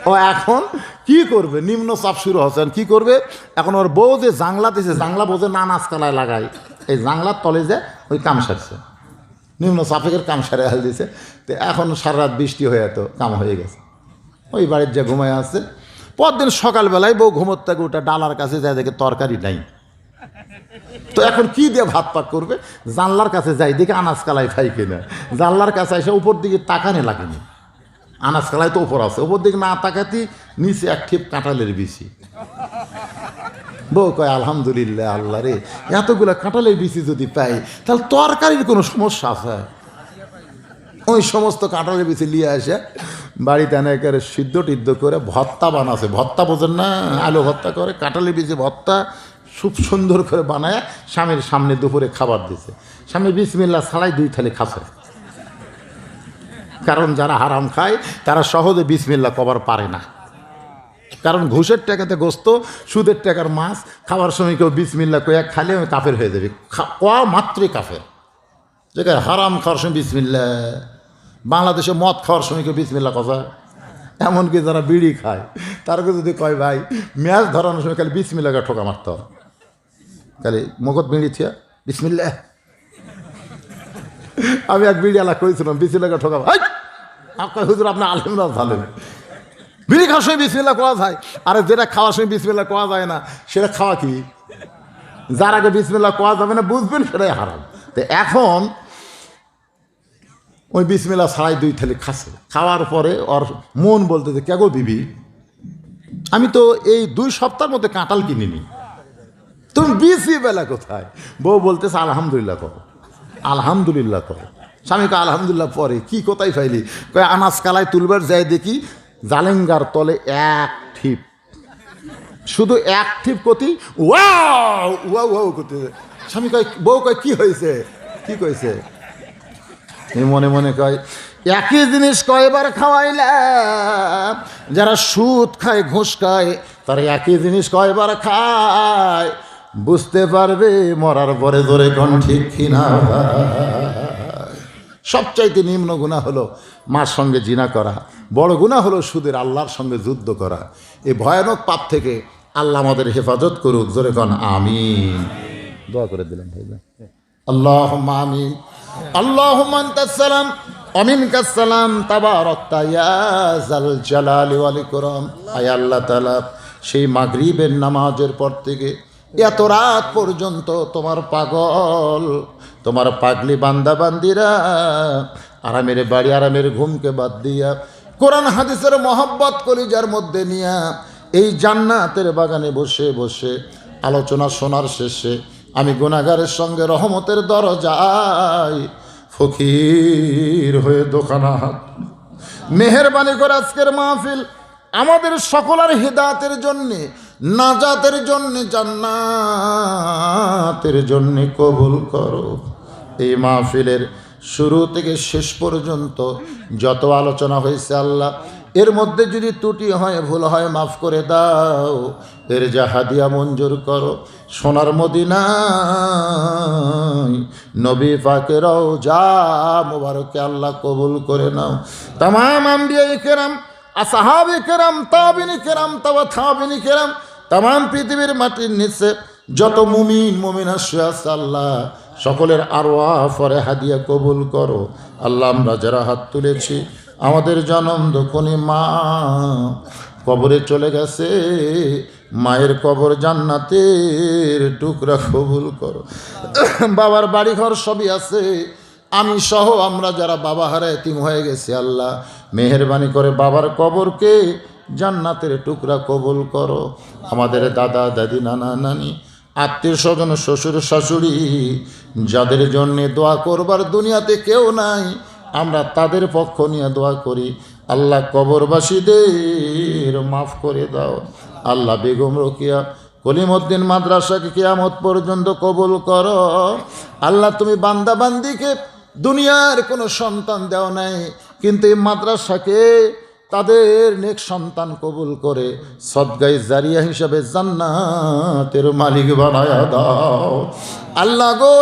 ও এখন কি করবে? নিম্ন চাপ শুরু হচ্ছে। কি করবে এখন? ওর বউ যে জাংলা দিছে, জাংলা বোঝে না নাচকালায় লাগায়, এই জাংলার তলে যে ওই কাম সারছে, নিম্ন চাপের কাম সারে হাল দিছে। তো এখন সারা রাত বৃষ্টি হয়ে তো কাম হয়ে গেছে, ওই বাড়ির যে ঘুমায় আছে। পরদিন সকালবেলায় বউ ঘুমোর থেকে ওটা ডালার কাছে যায়, দেখে তরকারি নাই। তো এখন কি দিয়ে ভাত পাক করবে? জানলার কাছে যাই, দেখে আনাজ কালাই খাই কিনা। জানলার কাছে এসে উপর দিকে তাকানে লাগেনি, আনাজ কালাই তো উপর আছে, উপর দিকে না তাকাতি নিচে এক ঠিপ কাঁঠালের বিচি। বউ কয় আলহামদুলিল্লাহ, আল্লাহ রে, এতগুলো কাঁঠালের বিচি যদি পাই তাহলে তরকারির কোনো সমস্যা আছে? ওই সমস্ত কাঁঠালের বিচি নিয়ে আসে বাড়িতে এনে একেবারে সিদ্ধ টিদ্ধ করে ভর্তা বানাছে। ভর্তা বোঝেন না? আলু ভর্তা করে, কাঁঠালের বিচি ভর্তা খুব সুন্দর করে বানায় স্বামীর সামনে দুপুরে খাবার দিছে। স্বামী বিসমিল্লাহ ছাড়াই 2 থালি খাচ্ছে। কারণ যারা হারাম খায় তারা সহজে বিসমিল্লাহ কবার পারে না। কারণ ঘুষের টাকাতে গোস্ত, সুদের টাকার মাছ, খাওয়ার সময় কেউ বিসমিল্লাহ কয়ে খালে আমি কাফের হয়ে যাবে, কোয়া মাত্রই কাফের। যেটা হারাম খাওয়ার সময় বিসমিল্লাহ, বাংলাদেশে মদ খাওয়ার সময় কেউ বিসমিল্লাহ কথা, এমনকি যারা বিড়ি খায় তারকে যদি কয় ভাই ম্যাচ ধরানোর সময় খালি বিসমিল্লাহকে ঠোকা মারতে হয়, খালি মগত বিড়ি থিয়া বিসমিল্লাহ। আমি এক বিড়ি আলা করেছিলাম বিসমিল্লাহকে ঠোকা, আপনার হুজুর আপনার আলেমরা ভালো, বিড়ি খাওয়ার সময় বিসমিল্লাহ করা যায়, আরে যেটা খাওয়ার সময় বিসমিল্লাহ করা যায় না সেটা খাওয়া কি? যার আগে বিসমিল্লাহ করা যাবে না বুঝবেন সেটাই হারাম। তো এখন ওই বিসমিল্লাহ ছাড়াই 2 থালি খাচ্ছে, খাওয়ার পরে ওর মন বলতেছে কে গো বিবি, আমি তো এই 2 সপ্তাহের মধ্যে কাঁঠাল কিনিনি, তুমি বিসমিল্লাহ কোথায়? বউ বলতেছে আলহামদুলিল্লাহ করো, আলহামদুলিল্লাহ করো। স্বামীকে আলহামদুলিল্লাহ পরে কি কোথায় ফাইলি? কয় আনাজ কালায় তুলবার যায় দেখি জালেঙ্গার তলে এক ঠিপ, শুধু এক ঠিপ কতি ওয়াও ওয়াও ওয়াও করতেছে। স্বামী কয়, বউ কয় কি হয়েছে, কি কইছে? মনে মনে কয় একই জিনিস কয়বার খাওয়াইলাম, যারা সুদ খায় ঘুষ খায় তারা একই জিনিস কয়বার খায়, বুঝতে পারবে মরার পরে ধরে কোন ঠিক কিনা। সবচাইতে নিম্ন গুনাহ হলো মার সঙ্গে জিনা করা, বড় গুনাহ হলো সুদের আল্লাহর সঙ্গে যুদ্ধ করা। এই ভয়ানক পাপ থেকে আল্লাহ আমাদের হেফাজত করুক, জোরে কন আমিন। দোয়া করে দিলাম ভাই, আল্লাহুম্মা আমিন। আল্লাহুম্মা আনতাস সালাম ওয়া মিনকাস সালাম তাবারাকতা ইয়া যাল জালালি ওয়াল ইকরাম। আয় আল্লাহ তাআলা, সেই মাগরিবের নামাজের পর থেকে এত রাত পর্যন্ত তোমার পাগল, তোমার পাগলি বান্দা বান্দিরা আরামের বাড়ি আরামের ঘুমকে বাদ দিয়া কোরআন হাদিসের মহব্বত কলিজার মধ্যে নিয়া এই জান্নাতের বাগানে বসে বসে আলোচনা শোনার শেষে আমি গুনাহগারের সঙ্গে রহমতের দরজায় ফকির হয়ে দোকানা হাত মেহেরবানি করে আজকের মাহফিল আমাদের সকলের হিদায়াতের জন্যে, নাজাতের জন্যে, জান্নাতের জন্যে কবুল করো। এই মাহফিলের শুরু থেকে শেষ পর্যন্ত যত আলোচনা হয়েছে আল্লাহ, এর মধ্যে যদি ত্রুটি হয় ভুল হয় মাফ করে দাও, এর যা হাদিয়া মঞ্জুর করো। সোনার মদিনায় নবী পাকের রওজা মুবারকে আল্লাহ কবুল করে নাও। তামাম আম্বিয়া কেরাম, আসহাবে কেরাম, তাবিনী কেরাম, তাবিনী কেরাম, তামাম পৃথিবীর মাটির নিচে যত মুমিন মুমিনা শুয়ে আছে আল্লাহ, সকলের আরওয়াহ ফরে হাদিয়া কবুল করো। আল্লাহ আমরা যারা হাত তুলেছি, আমাদের জনম দক্ষিণী মা কবরে চলে গেছে, মায়ের কবর জান্নাতের টুকরা কবুল করো। বাবার বাড়িঘর সবই আছে, আমি সহ আমরা যারা বাবা হারা এতিম হয়ে গেছি আল্লাহ, মেহেরবানি করে বাবার কবরকে জান্নাতের টুকরা কবুল করো। আমাদের দাদা দাদি নানা নানি আত্মীয় স্বজন শ্বশুর শাশুড়ি যাদের জন্যে দোয়া করবার দুনিয়াতে কেউ নাই, আমরা তাদের পক্ষ নিয়ে দোয়া করি। আল্লাহ কবরবাসীদের মাফ করে দাও। আল্লাহ বেগম রোকিয়া কলিমউদ্দিন মাদ্রাসাকে কিয়ামত পর্যন্ত কবুল করো। আল্লাহ তুমি বান্দা বান্দিকে দুনিয়ার কোনো সন্তান দেও নাই, কিন্তু এই মাদ্রাসাকে তাদের নেক সন্তান কবুল করে সদগায়ে জারিয়া হিসাবে জান্নাতের মালিক বানায়া দাও। আল্লাহ গো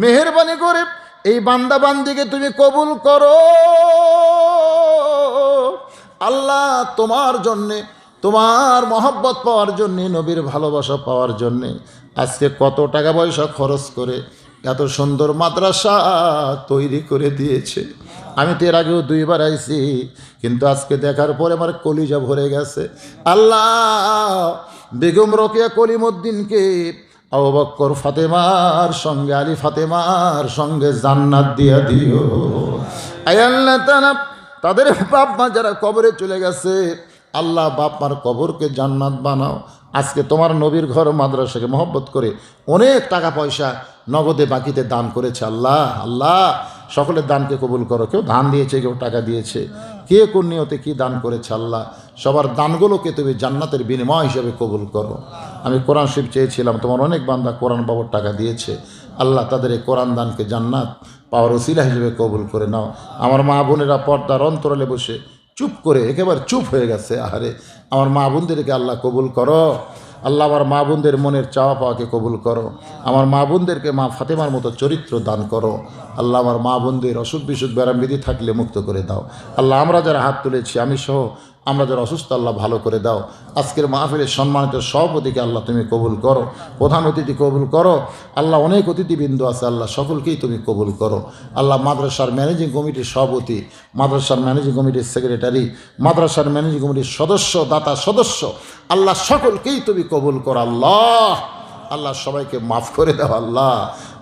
মেহেরবানি করে এই বান্দা বান্দিকে তুমি কবুল করো। আল্লাহ তোমার জন্যে, তোমার মহব্বত পাওয়ার জন্যে, নবীর ভালোবাসা পাওয়ার জন্যে আজকে কত টাকা পয়সা খরচ করে এত সুন্দর মাদ্রাসা তৈরি করে দিয়েছে। আমি তো এর আগেও 2 বার আইছি, কিন্তু আজকে দেখার পরে আমার কলিজা ভরে গেছে। আল্লাহ বেগম রোকেয়া কলিমউদ্দিনকে আবু বকর ফাতেমার সঙ্গে, আলী ফাতেমার সঙ্গে জান্নাত দিয়া দিও। আয় আল্লাহ তাআলা তাদের বাপ মা যারা কবরে চলে গেছে, আল্লাহ বাপ মার কবরকে জান্নাত বানাও। আজকে তোমার নবীর ঘর মাদ্রাসাকে মহব্বত করে অনেক টাকা পয়সা নগদে বাকিতে দান করেছে আল্লাহ। আল্লাহ সকলের দানকে কবুল করো। কেউ ধান দিয়েছে, কেউ টাকা দিয়েছে, কে কোন নিয়তে কী দান করেছে আল্লাহ সবার দানগুলোকে তুমি জান্নাতের বিনিময় হিসেবে কবুল করো। আমি কোরআন শরীফ চেয়েছিলাম, তোমার অনেক বান্দা কোরআন বাবুর টাকা দিয়েছে, আল্লাহ তাদের এই কোরআন দানকে জান্নাত পাওয়ার ওসিলা হিসেবে কবুল করে নাও। আমার মা বোনেরা পর্দার অন্তরালে বসে চুপ করে একেবারে চুপ হয়ে গেছে, আহারে আমার মা বোনদেরকে আল্লাহ কবুল করো। আল্লাহ আমার মা বোনদের মনের চাওয়া পাওয়াকে কবুল করো। আমার মা বোনদেরকে মা ফাতেমার মতো চরিত্র দান করো। আল্লাহ আমার মা বোনদের অসুখ বিসুখ ব্যারামবিধি থাকলে মুক্ত করে দাও। আল্লাহ আমরা যারা হাত তুলেছি আমি সহ আমরা যারা অসুস্থ আল্লাহ ভালো করে দাও। আজকের মাহফিলের সম্মানিত সভাপতিকে আল্লাহ তুমি কবুল করো, প্রধান অতিথি কবুল করো। আল্লাহ অনেক অতিথিবৃন্দ আছে, আল্লাহ সকলকেই তুমি কবুল করো। আল্লাহ মাদ্রাসার ম্যানেজিং কমিটির সভাপতি, মাদ্রাসার ম্যানেজিং কমিটির সেক্রেটারি, মাদ্রাসার ম্যানেজিং কমিটির সদস্য, দাতা সদস্য, আল্লাহ সকলকেই তুমি কবুল করো। আল্লাহ আল্লাহ সবাইকে মাফ করে দাও। আল্লাহ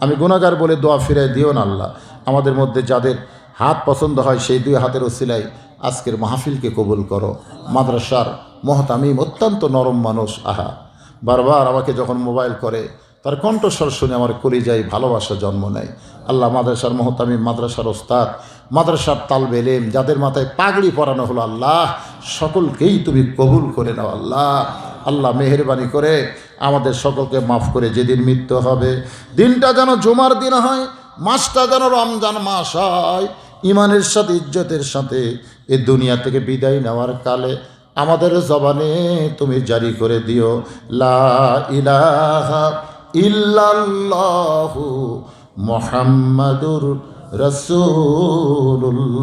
আমি গুনাহগার বলে দোয়া ফিরাই দিও না। আল্লাহ আমাদের মধ্যে যাদের হাত পছন্দ হয় সেই দুই হাতের ওসিলায় আজকের মাহফিলকে কবুল করো। মাদ্রাসার মহতামিম অত্যন্ত নরম মানুষ, আহা বারবার আমাকে যখন মোবাইল করে তার কণ্ঠস্বর শুনে আমার কলিজায় ভালোবাসা জন্ম নেয়। আল্লাহ মাদ্রাসার মহতামিম, মাদ্রাসার ওস্তাদ, মাদ্রাসার তালবে ইলম, যাদের মাথায় পাগড়ি পরানো হলো, আল্লাহ সকলকেই তুমি কবুল করে নাও। আল্লাহ আল্লাহ মেহেরবানি করে আমাদের সকলকে মাফ করে যেদিন মৃত্যু হবে দিনটা যেন জুমার দিন হয়, মাসটা যেন রমজান মাস হয়, ইমানের সাথে ইজ্জতের সাথে এ দুনিয়া থেকে বিদায় নেওয়ার কালে আমাদের জবানে তুমি জারি করে দিও লা ইলাহা ইল্লাল্লাহু মুহাম্মাদুর রাসূলুল্লাহ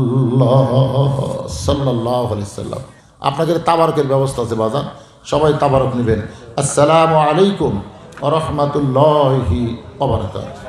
সাল্লাল্লাহু আলাইহি সাল্লাম। আপনাদের তাবারকের ব্যবস্থা আছে বাজান, সবাই তাবারক নেবেন। আসসালামু আলাইকুম ওয়া রাহমাতুল্লাহি ওয়া বারাকাতুহু।